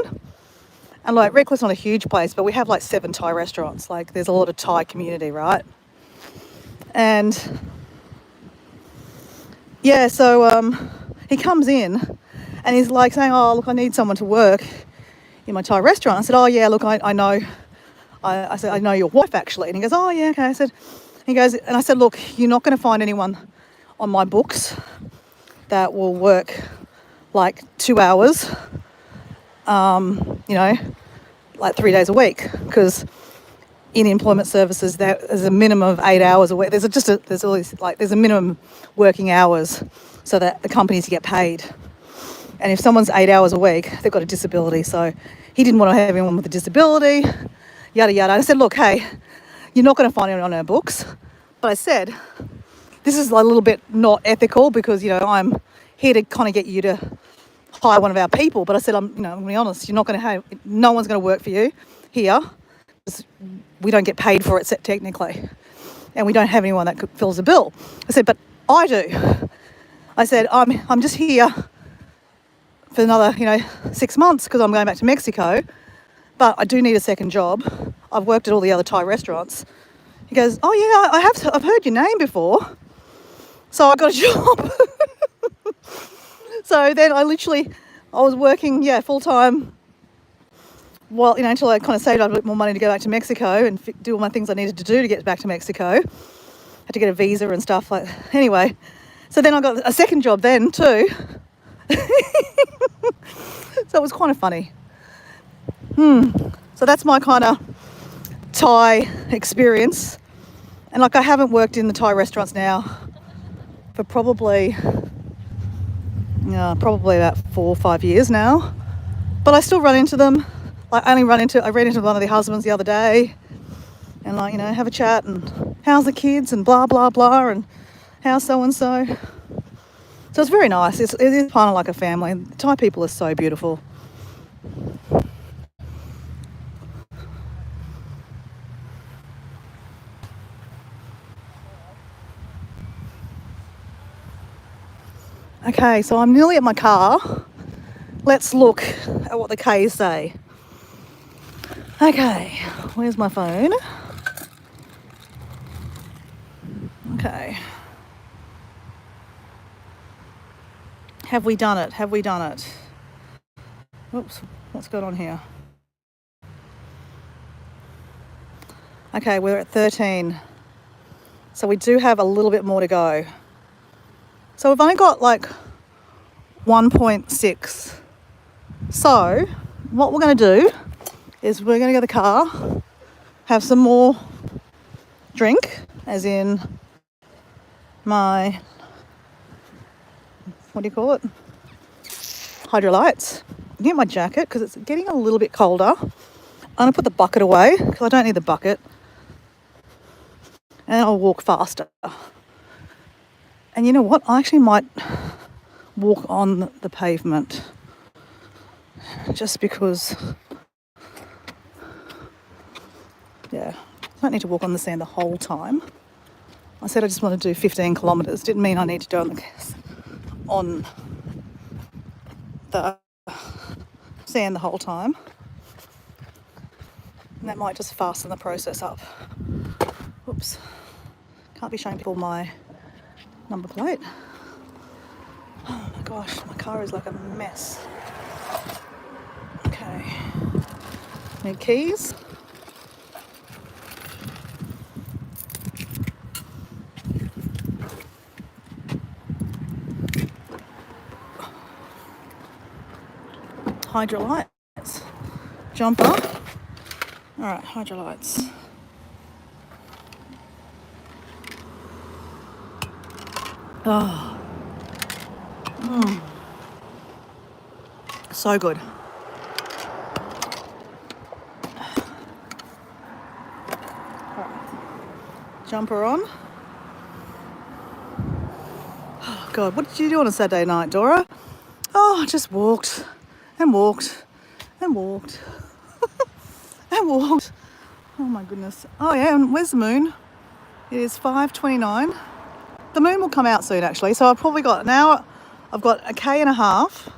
And like Redcliffe's not a huge place, but we have like 7 Thai restaurants. Like there's a lot of Thai community, right? And yeah, so he comes in and he's like saying, oh, look, I need someone to work in my Thai restaurant. I said, oh yeah, look, I know. I said, I know your wife actually. And he goes, oh yeah, okay. I said, and I said, look, you're not going to find anyone on my books that will work like 2 hours, you know, like 3 days a week, because in employment services there's a minimum of 8 hours a week. There's a minimum working hours so that the companies get paid. And if someone's 8 hours a week, they've got a disability. So he didn't want to have anyone with a disability, yada yada. I said, look, hey, you're not going to find anyone on our books. But I said, this is a little bit not ethical because, you know, I'm here to kind of get you to hire one of our people. But I said, I'm going to be honest, no one's going to work for you here. We don't get paid for it technically. And we don't have anyone that fills the bill. I said, but I do. I said, I'm just here for another, 6 months because I'm going back to Mexico. But I do need a second job. I've worked at all the other Thai restaurants. He goes, oh yeah, I've heard your name before. So I got a job. So then I was working, full-time, well, until I kind of saved up a bit more money to go back to Mexico and do all my things I needed to do to get back to Mexico. Had to get a visa and stuff like that. Anyway, so then I got a second job then too. So it was kind of funny. So that's my kind of Thai experience. And like I haven't worked in the Thai restaurants now for probably about 4 or 5 years now. But I still run into them. I ran into one of their husbands the other day and have a chat and how's the kids and blah, blah, blah and how's so-and-so. So it's very nice. It is kind of like a family. Thai people are so beautiful. Okay, so I'm nearly at my car. Let's look at what the K's say. Okay, where's my phone? Okay. Have we done it? Oops, what's going on here? Okay, we're at 13. So we do have a little bit more to go. So we've only got like 1.6. So what we're going to do is we're going to go to the car, have some more drink, as in my, what do you call it? Hydrolytes. Get my jacket because it's getting a little bit colder. I'm going to put the bucket away because I don't need the bucket. and I'll walk faster. And you know what? I actually might walk on the pavement just because, yeah, I don't need to walk on the sand the whole time. I said I just want to do 15 kilometres. Didn't mean I need to do it on the sand the whole time. And that might just fasten the process up. Oops. Can't be showing people my number plate. Oh my gosh, my car is like a mess. Okay. Need keys. Hydrolights. Jumper. Alright, hydrolights. Oh. So good. Jumper on. Oh God, what did you do on a Saturday night, Dora? Oh, I just walked and walked and walked and walked. Oh my goodness. Oh yeah, and where's the moon? It is 5:29. The moon will come out soon actually, so I've probably got now, I've got a K and a half,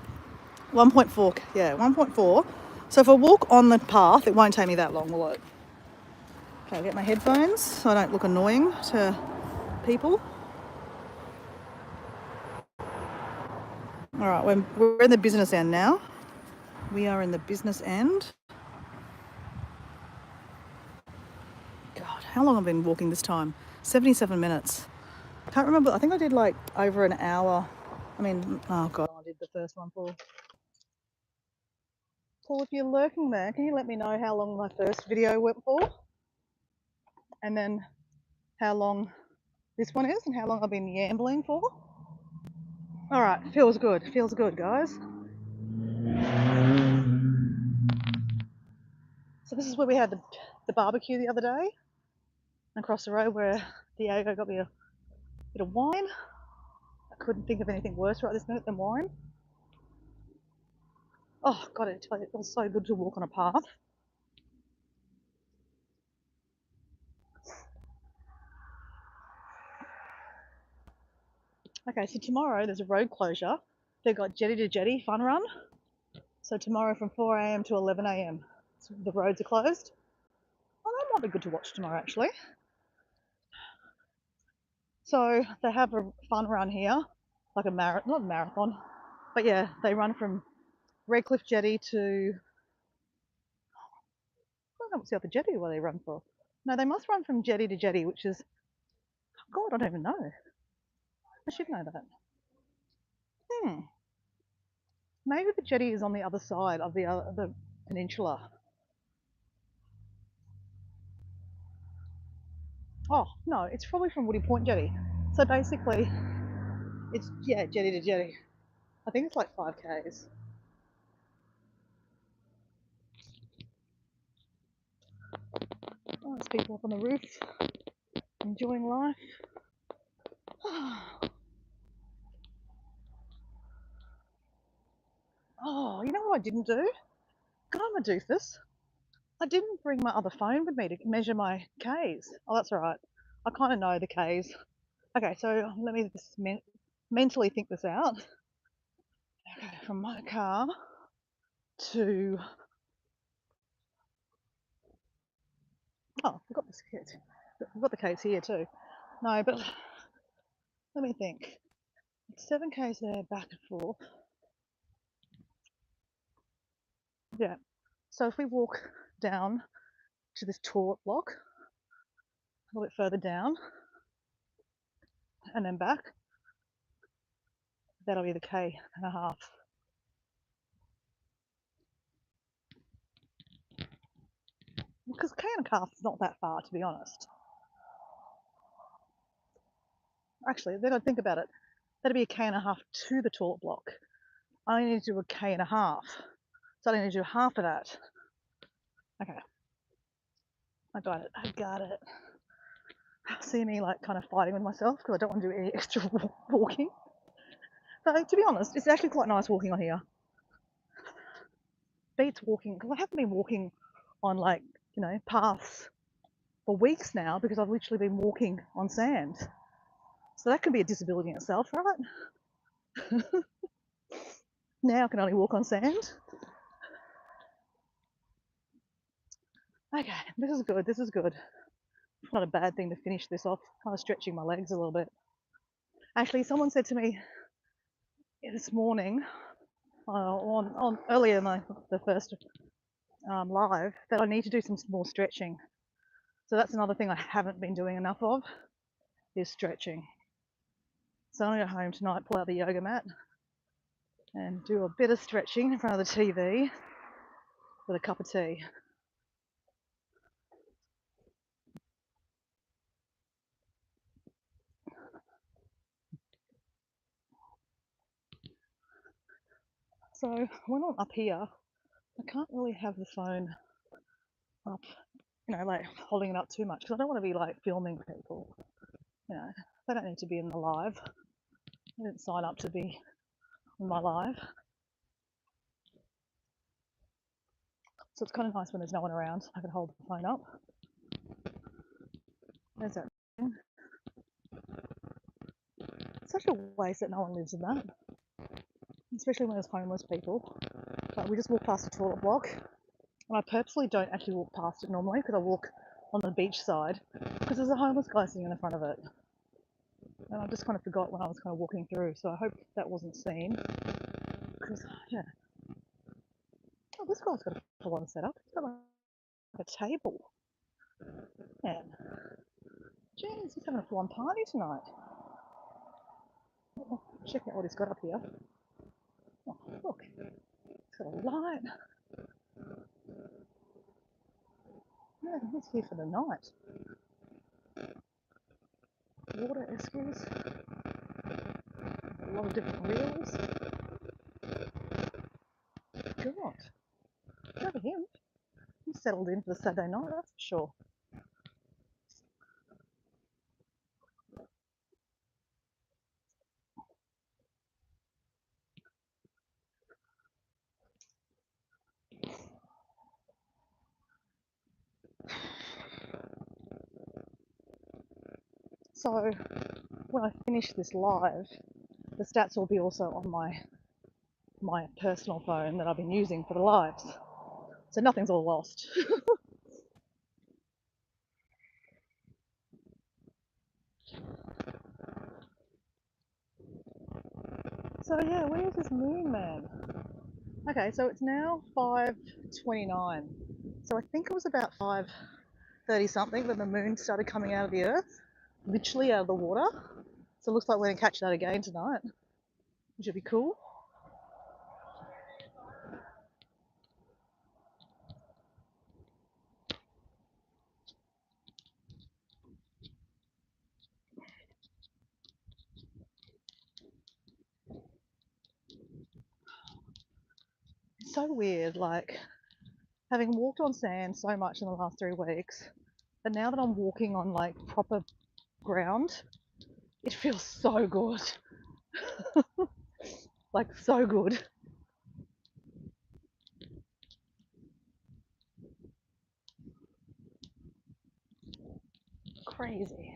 1.4, yeah, 1.4. So if I walk on the path, it won't take me that long, will it? Okay, I'll get my headphones so I don't look annoying to people. All right, we're in the business end now. We are in the business end. God, how long have I been walking this time? 77 minutes. Can't remember. I think I did like over an hour. I mean, oh God, I did the first one, Paul. Paul, if you're lurking there, can you let me know how long my first video went for? And then how long this one is and how long I've been yambling for? All right, feels good. Feels good, guys. So this is where we had the barbecue the other day. Across the road where Diego got me a bit of wine. I couldn't think of anything worse right this minute than wine. Oh, God, I tell you, it feels so good to walk on a path. Okay, so tomorrow there's a road closure. They've got jetty to jetty fun run. So tomorrow from 4 a.m. to 11 a.m. So the roads are closed. Oh, that might be good to watch tomorrow actually. So they have a fun run here, like a marathon, not a marathon, but yeah, they run from Redcliffe Jetty to, I don't know what's the other jetty where they run for. No, they must run from jetty to jetty, which is, God, I don't even know. I should know that. Maybe the jetty is on the other side of the peninsula. Oh, no, it's probably from Woody Point Jetty. So basically, it's, yeah, jetty to jetty. I think it's like 5Ks. Oh, there's people up on the roof enjoying life. Oh, you know what I didn't do? God, I'm a doofus. I didn't bring my other phone with me to measure my Ks. Oh, that's all right. I kind of know the Ks. Okay, so let me just mentally think this out. Okay, from my car to, oh, I've got this kit. I've got the Ks here too. No, but let me think. It's 7Ks there, back and forth. Yeah. So if we walk down to this toilet block, a little bit further down, and then back, that'll be the K and a half. Because K and a half is not that far, to be honest. Actually, then I think about it, that'd be a K and a half to the toilet block. I only need to do a K and a half. So I need to do half of that. Okay. I got it. see me like kind of fighting with myself because I don't want to do any extra walking. So to be honest, it's actually quite nice walking on here. Beats walking because I haven't been walking on like, paths for weeks now because I've literally been walking on sand. So that can be a disability in itself, right? Now I can only walk on sand. Okay, this is good. This is good. Not a bad thing to finish this off. Kind of stretching my legs a little bit. Actually, someone said to me this morning, on earlier in the first live, that I need to do some more stretching. So that's another thing I haven't been doing enough of, is stretching. So I'm going to go home tonight, pull out the yoga mat, and do a bit of stretching in front of the TV with a cup of tea. So when I'm up here, I can't really have the phone up, like holding it up too much because I don't want to be like filming people. They don't need to be in the live. I didn't sign up to be on my live. So it's kind of nice when there's no one around. I can hold the phone up. There's that thing. It's such a waste that no one lives in that, especially when there's homeless people. Like we just walk past a toilet block, and I purposely don't actually walk past it normally because I walk on the beach side because there's a homeless guy sitting in the front of it. And I just kind of forgot when I was kind of walking through, so I hope that wasn't seen. Because, yeah. Oh, this guy's got a full-on setup. He's got like a table. Man. Jeez, he's having a full-on party tonight. Oh, check out what he's got up here. Oh, look. He's got a light. Yeah, he's here for the night. Water escalators. A lot of different reels. God. Look at him. He's settled in for the Saturday night, that's for sure. So when I finish this live, the stats will be also on my personal phone that I've been using for the lives. So nothing's all lost. So yeah, where's this moon man? Okay, so it's now 5:29. So I think it was about 5:30 something that the moon started coming out of the earth, literally out of the water. So it looks like we're gonna catch that again tonight, which would be cool. It's so weird, like having walked on sand so much in the last 3 weeks, but now that I'm walking on like proper ground, it feels so good. Like so good. Crazy.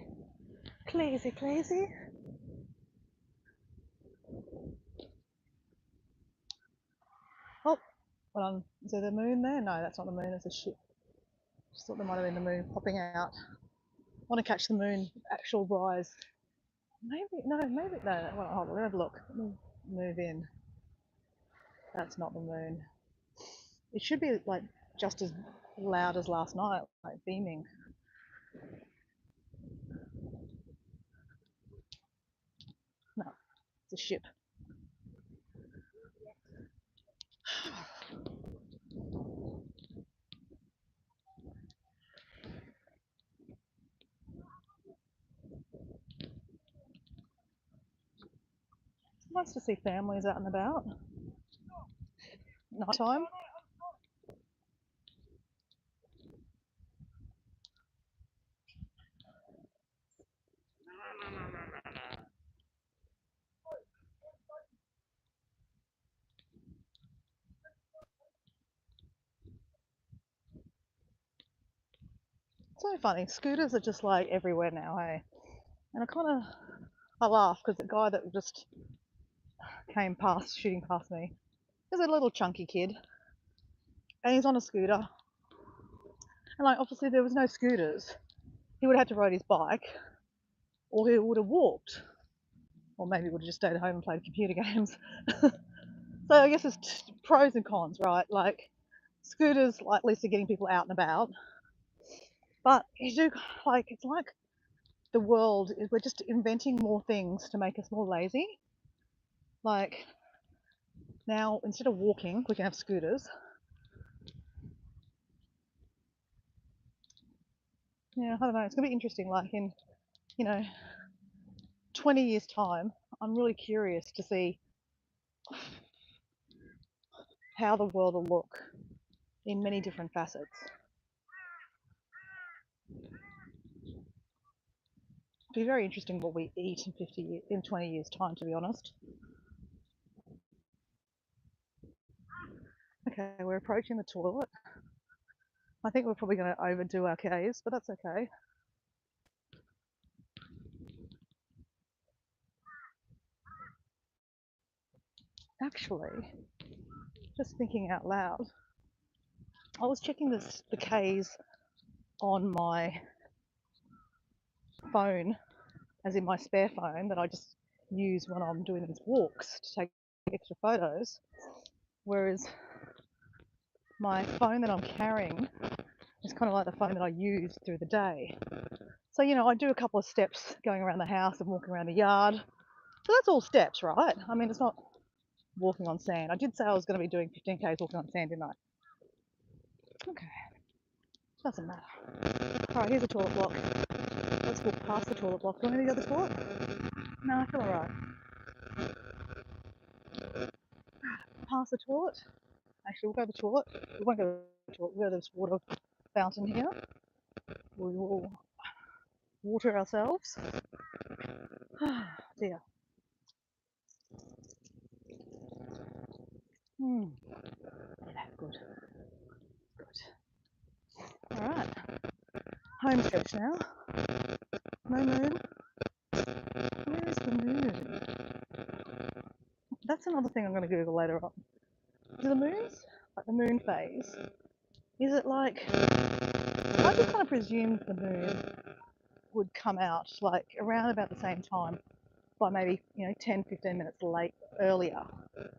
Crazy, crazy. Oh, hold on. Is there the moon there? No, that's not the moon, it's a ship. Just thought there might have been the moon popping out. I want to catch the moon actual rise. Maybe, no, well, hold on, let me have a look. Let me move in. That's not the moon. It should be like just as loud as last night, like beaming. No, it's a ship. It's nice to see families out and about. Night time. so funny. Scooters are just like everywhere now, hey? And I laugh because the guy that just came past, shooting past me, is a little chunky kid, and he's on a scooter. And like, obviously there was no scooters. He would have had to ride his bike, or he would have walked, or maybe he would have just stayed at home and played computer games. So I guess it's pros and cons, right? Like scooters, like at least are getting people out and about, but you do like it's like the world is we're just inventing more things to make us more lazy. Like now instead of walking, we can have scooters. Yeah, I don't know. It's gonna be interesting. Like in 20 years time, I'm really curious to see how the world will look in many different facets. It'll be very interesting what we eat in 20 years time, to be honest. Okay, we're approaching the toilet. I think we're probably going to overdo our Ks, but that's okay. Actually, just thinking out loud, I was checking the Ks on my phone, as in my spare phone that I just use when I'm doing these walks to take extra photos, whereas my phone that I'm carrying is kind of like the phone that I use through the day. So, I do a couple of steps going around the house and walking around the yard. So that's all steps, right? I mean, it's not walking on sand. I did say I was going to be doing 15Ks walking on sand, didn't I? Okay, doesn't matter. All right, here's a toilet block. Let's walk past the toilet block. Do you want me to go to the toilet? No, I feel all right. Past the toilet. Actually, we'll go to the toilet. We won't go to the toilet. We'll go to this water fountain here. We will water ourselves. Dear. Yeah, good. Good. All right. Home stretch now. No moon. Where is the moon? That's another thing I'm going to Google later on. Do the moons, like the moon phase, is it like, I just kind of presumed the moon would come out like around about the same time by maybe, 10, 15 minutes later,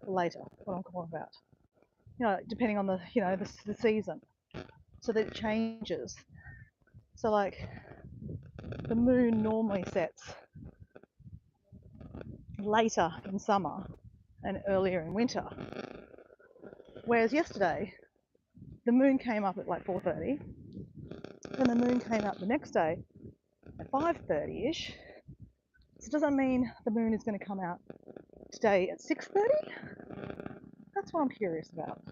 what I'm talking about. Depending on the season, so that it changes. So like the moon normally sets later in summer and earlier in winter. Whereas yesterday, the moon came up at like 4:30, and the moon came up the next day at 5:30ish. So does that mean the moon is going to come out today at 6:30? That's what I'm curious about.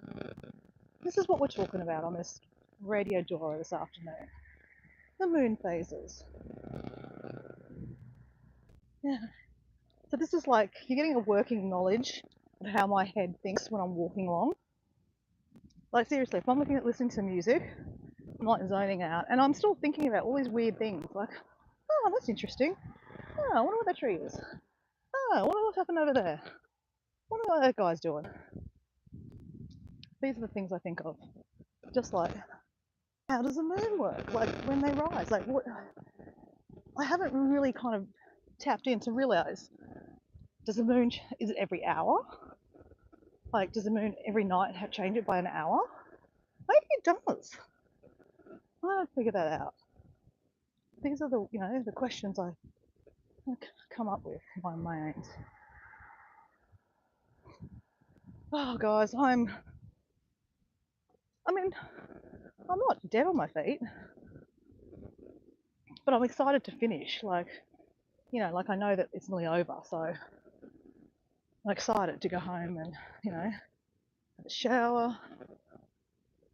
This is what we're talking about on this Radio Dora this afternoon. The moon phases. Yeah. So this is like, you're getting a working knowledge of how my head thinks when I'm walking along. Like seriously, if I'm listening to music, I'm like zoning out, and I'm still thinking about all these weird things. Like, oh, that's interesting. Oh, I wonder what that tree is. Oh, I wonder what's happened over there. I wonder what that guy's doing. These are the things I think of. Just like, how does the moon work? Like when they rise. Like what? I haven't really kind of tapped in to realize. Does the moon? Is it every hour? Like, does the moon every night change it by an hour? Maybe it does. I don't figure that out. These are the questions I come up with in my mind. Oh, guys, I mean, I'm not dead on my feet, but I'm excited to finish. Like I know that it's nearly over, so I'm excited to go home and, have a shower,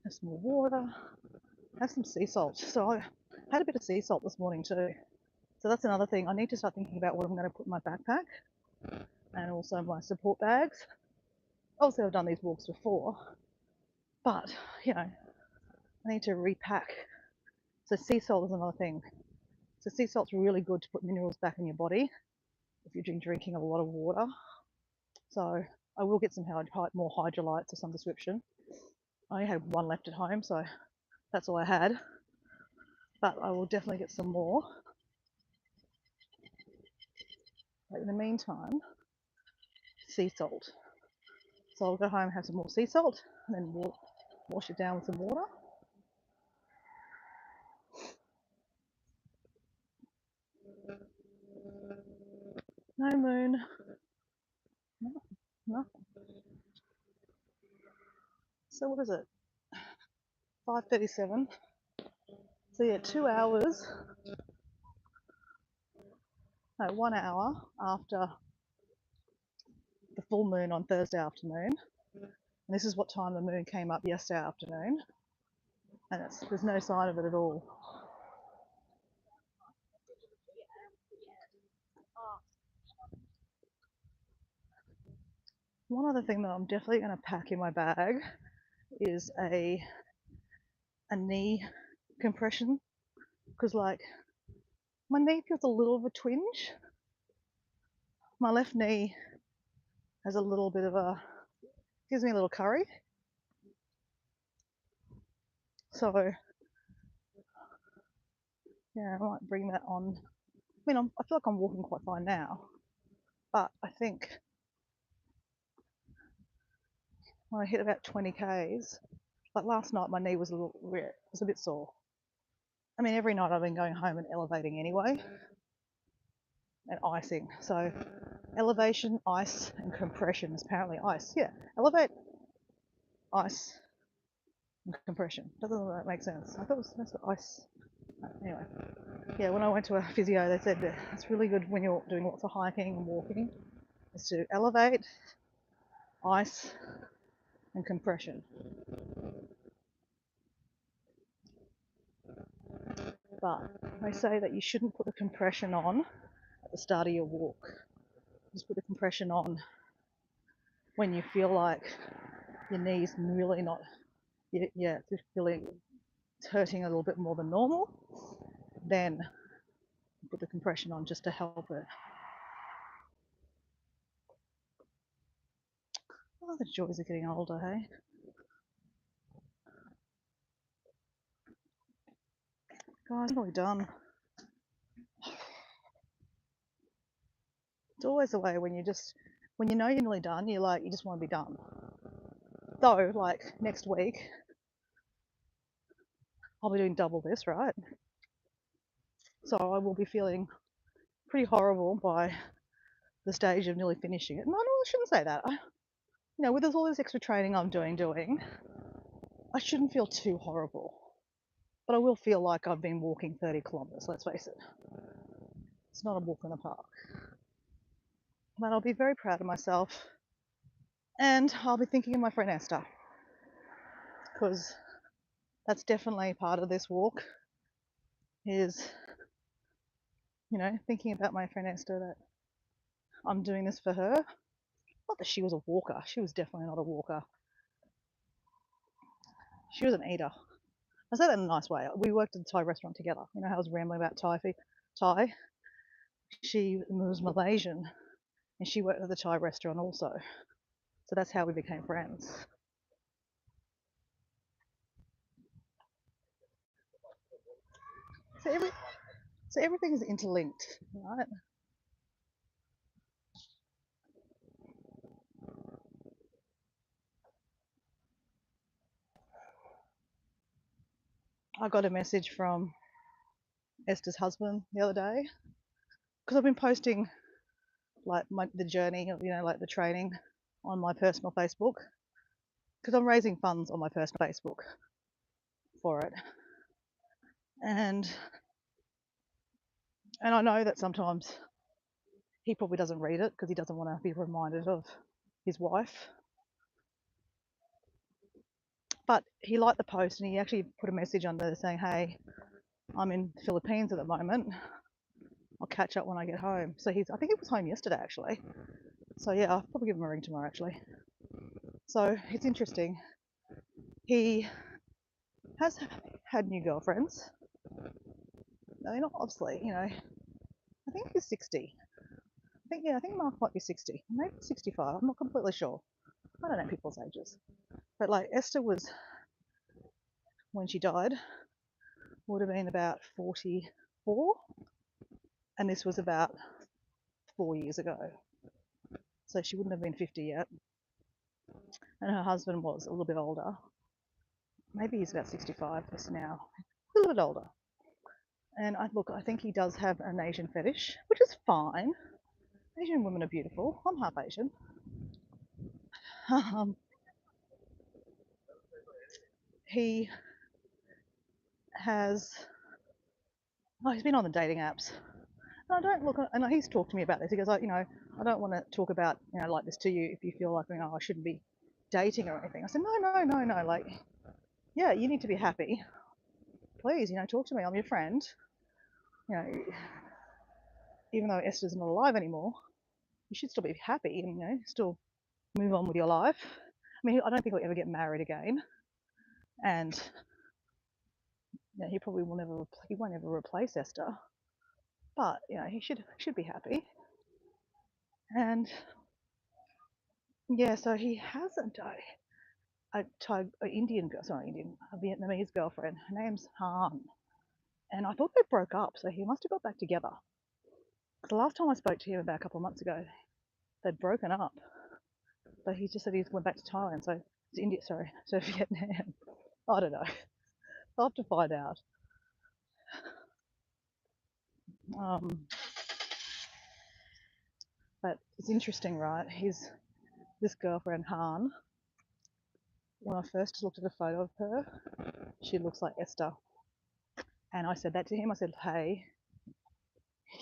have some more water, have some sea salt. So I had a bit of sea salt this morning too. So that's another thing. I need to start thinking about what I'm going to put in my backpack and also my support bags. Obviously, I've done these walks before, but I need to repack So sea salt is another thing. So sea salt's really good to put minerals back in your body if you're drinking a lot of water. So I will get some more hydrolytes of some description. I only had one left at home, so that's all I had. But I will definitely get some more. But in the meantime, sea salt. So I'll go home and have some more sea salt, and then wash it down with some water. No moon. No. So what is it? 5:37. So yeah, 2 hours. No, 1 hour after the full moon on Thursday afternoon. And this is what time the moon came up yesterday afternoon. And there's no sign of it at all. One other thing that I'm definitely going to pack in my bag is a knee compression, because like my knee feels a little of a twinge. My left knee has a little bit of gives me a little curry. So yeah, I might bring that on. I mean, I feel like I'm walking quite fine now, but I think when I hit about 20 k's, like last night, my knee was a bit sore. I mean, every night I've been going home and elevating anyway, and icing. So elevation, ice, and compression is apparently ice. Yeah, elevate, ice, and compression. Doesn't that make sense? I thought that's what ice. Anyway, yeah, when I went to a physio, they said that it's really good when you're doing lots of hiking and walking is to elevate, ice, and compression. But they say that you shouldn't put the compression on at the start of your walk. Just put the compression on when you feel like your knee's really not, yeah, it's feeling it's hurting a little bit more than normal. Then put the compression on just to help it. Oh, the joys of getting older, hey? Guys, I'm nearly done. It's always the way when you know you're nearly done, you just want to be done. Though, like next week, I'll be doing double this, right? So I will be feeling pretty horrible by the stage of nearly finishing it. No, I shouldn't say that. With all this extra training I'm doing, I shouldn't feel too horrible. But I will feel like I've been walking 30 kilometres, let's face it. It's not a walk in the park. But I'll be very proud of myself. And I'll be thinking of my friend Esther, because that's definitely part of this walk, is, thinking about my friend Esther, that I'm doing this for her. Not that she was a walker. She was definitely not a walker. She was an eater. I say that in a nice way. We worked at the Thai restaurant together. You know how I was rambling about Thai? She was Malaysian, and she worked at the Thai restaurant also. So that's how we became friends. So everything is interlinked, right? I got a message from Esther's husband the other day, because I've been posting like the journey, like the training on my personal Facebook, because I'm raising funds on my personal Facebook for it. And I know that sometimes he probably doesn't read it because he doesn't want to be reminded of his wife. But he liked the post, and he actually put a message under saying, "Hey, I'm in the Philippines at the moment. I'll catch up when I get home." So I think he was home yesterday actually. So yeah, I'll probably give him a ring tomorrow actually. So it's interesting. He has had new girlfriends, No, not obsolete. I think he's 60. I think Mark might be 60, maybe 65. I'm not completely sure. I don't know people's ages, but like Esther was when she died would have been about 44, and this was about 4 years ago, so she wouldn't have been 50 yet. And her husband was a little bit older. Maybe he's about 65 now, a little bit older. And I think he does have an Asian fetish, which is fine. Asian women are beautiful. I'm half Asian. He has, he's been on the dating apps. And I don't look, and he's talked to me about this. He goes, I don't want to talk about, like this to you if you feel like, I shouldn't be dating or anything. I said, no. Like, yeah, you need to be happy. Please, talk to me. I'm your friend. Even though Esther's not alive anymore, you should still be happy and, still move on with your life. I mean, I don't think he'll ever get married again. And he probably he won't ever replace Esther. But, he should be happy. And yeah, so he hasn't a Vietnamese girlfriend. Her name's Han. And I thought they broke up, so he must have got back together. The last time I spoke to him about a couple of months ago, they'd broken up. But he just said he went back to Thailand, so Vietnam. I don't know. I'll have to find out. But it's interesting, right? This girlfriend Han. When I first looked at a photo of her, she looks like Esther. And I said that to him. I said, "Hey,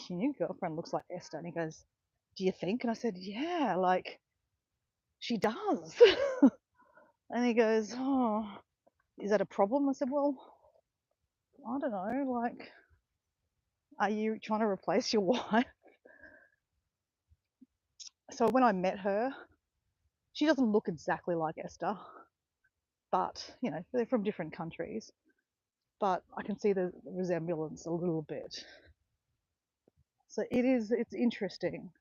your new girlfriend looks like Esther." And he goes, "Do you think?" And I said, "Yeah, like she does." And he goes, "Oh, is that a problem?" I said, "Well, I don't know. Like, are you trying to replace your wife?" So when I met her, she doesn't look exactly like Esther, but they're from different countries. But I can see the resemblance a little bit. So it's interesting.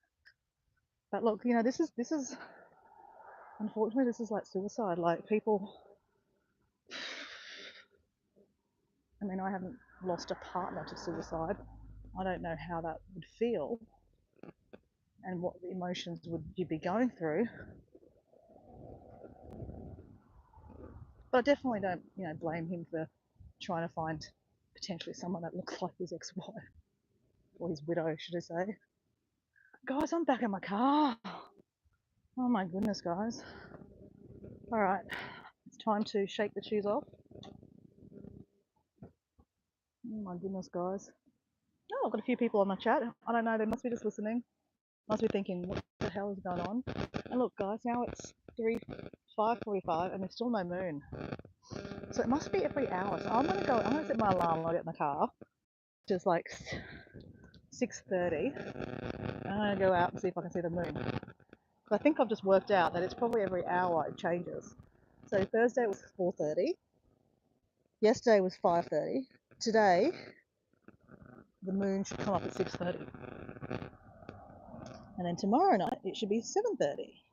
But look, this is unfortunately this is like suicide. Like people, I mean, I haven't lost a partner to suicide. I don't know how that would feel and what emotions would you be going through. But I definitely don't, blame him for trying to find potentially someone that looks like his ex-wife or his widow, should I say. Guys, I'm back in my car. Oh my goodness, guys. All right, it's time to shake the shoes off. Oh my goodness, guys. Oh, I've got a few people on my chat. I don't know, they must be just listening. Must be thinking, what the hell is going on? And look, guys, now it's 5:45 and there's still no moon. So it must be every hour. So I'm gonna set my alarm when I get in the car, which is like 6:30. I'm gonna go out and see if I can see the moon. I think I've just worked out that it's probably every hour it changes. So Thursday was 4:30. Yesterday was 5:30. Today, the moon should come up at 6:30. And then tomorrow night, it should be 7:30.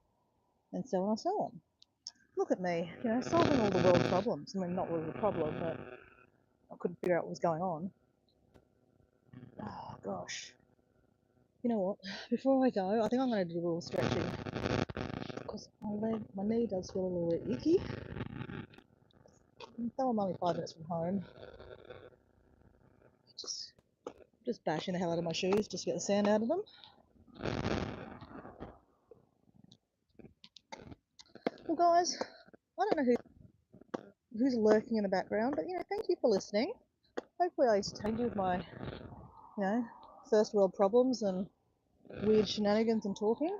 And so on and so on. Look at me, solving all the world's problems. I mean, not really a problem, but I couldn't figure out what was going on. Oh, gosh. You know what? Before I go, I think I'm going to do a little stretching. Because my knee does feel a little bit icky. Though I'm only 5 minutes from home. Just bashing the hell out of my shoes just to get the sand out of them. Well, guys, I don't know who's lurking in the background, but thank you for listening. Hopefully I entertained you with my, first world problems and weird shenanigans and talking.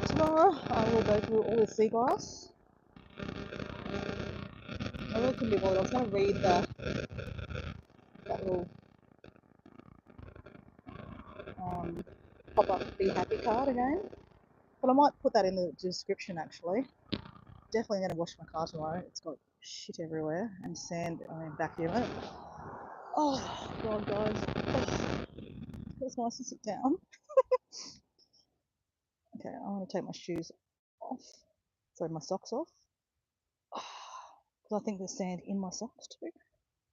Tomorrow I will go through all the sea glass. I really couldn't be bothered. I was going to read that little pop-up Be Happy card again, but I might put that in the description actually. Definitely going to wash my car tomorrow. It's got shit everywhere and sand, vacuum it. Oh, God, guys. Oh, it's nice to sit down. Okay, I want to take my shoes off. So my socks off. Because I think there's sand in my socks too.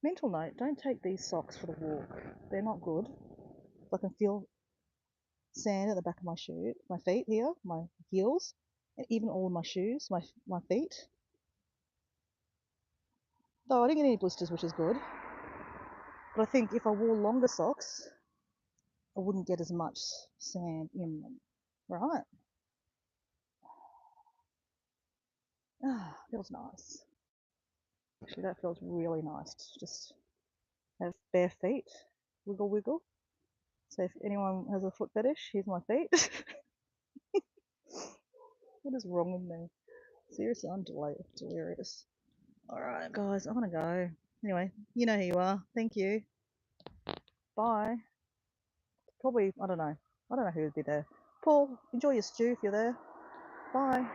Mental note, don't take these socks for the walk. They're not good. I can feel sand at the back of my feet here, my heels, and even all of my shoes, my feet. Though I didn't get any blisters, which is good. But I think if I wore longer socks, I wouldn't get as much sand in them. Right? Ah, feels nice. Actually, that feels really nice. Just have bare feet. Wiggle, wiggle. So if anyone has a foot fetish, here's my feet. What is wrong with me? Seriously, I'm delirious. Alright, guys, I'm gonna go. Anyway, you know who you are. Thank you. Bye. Probably, I don't know. I don't know who would be there. Paul, enjoy your stew if you're there. Bye.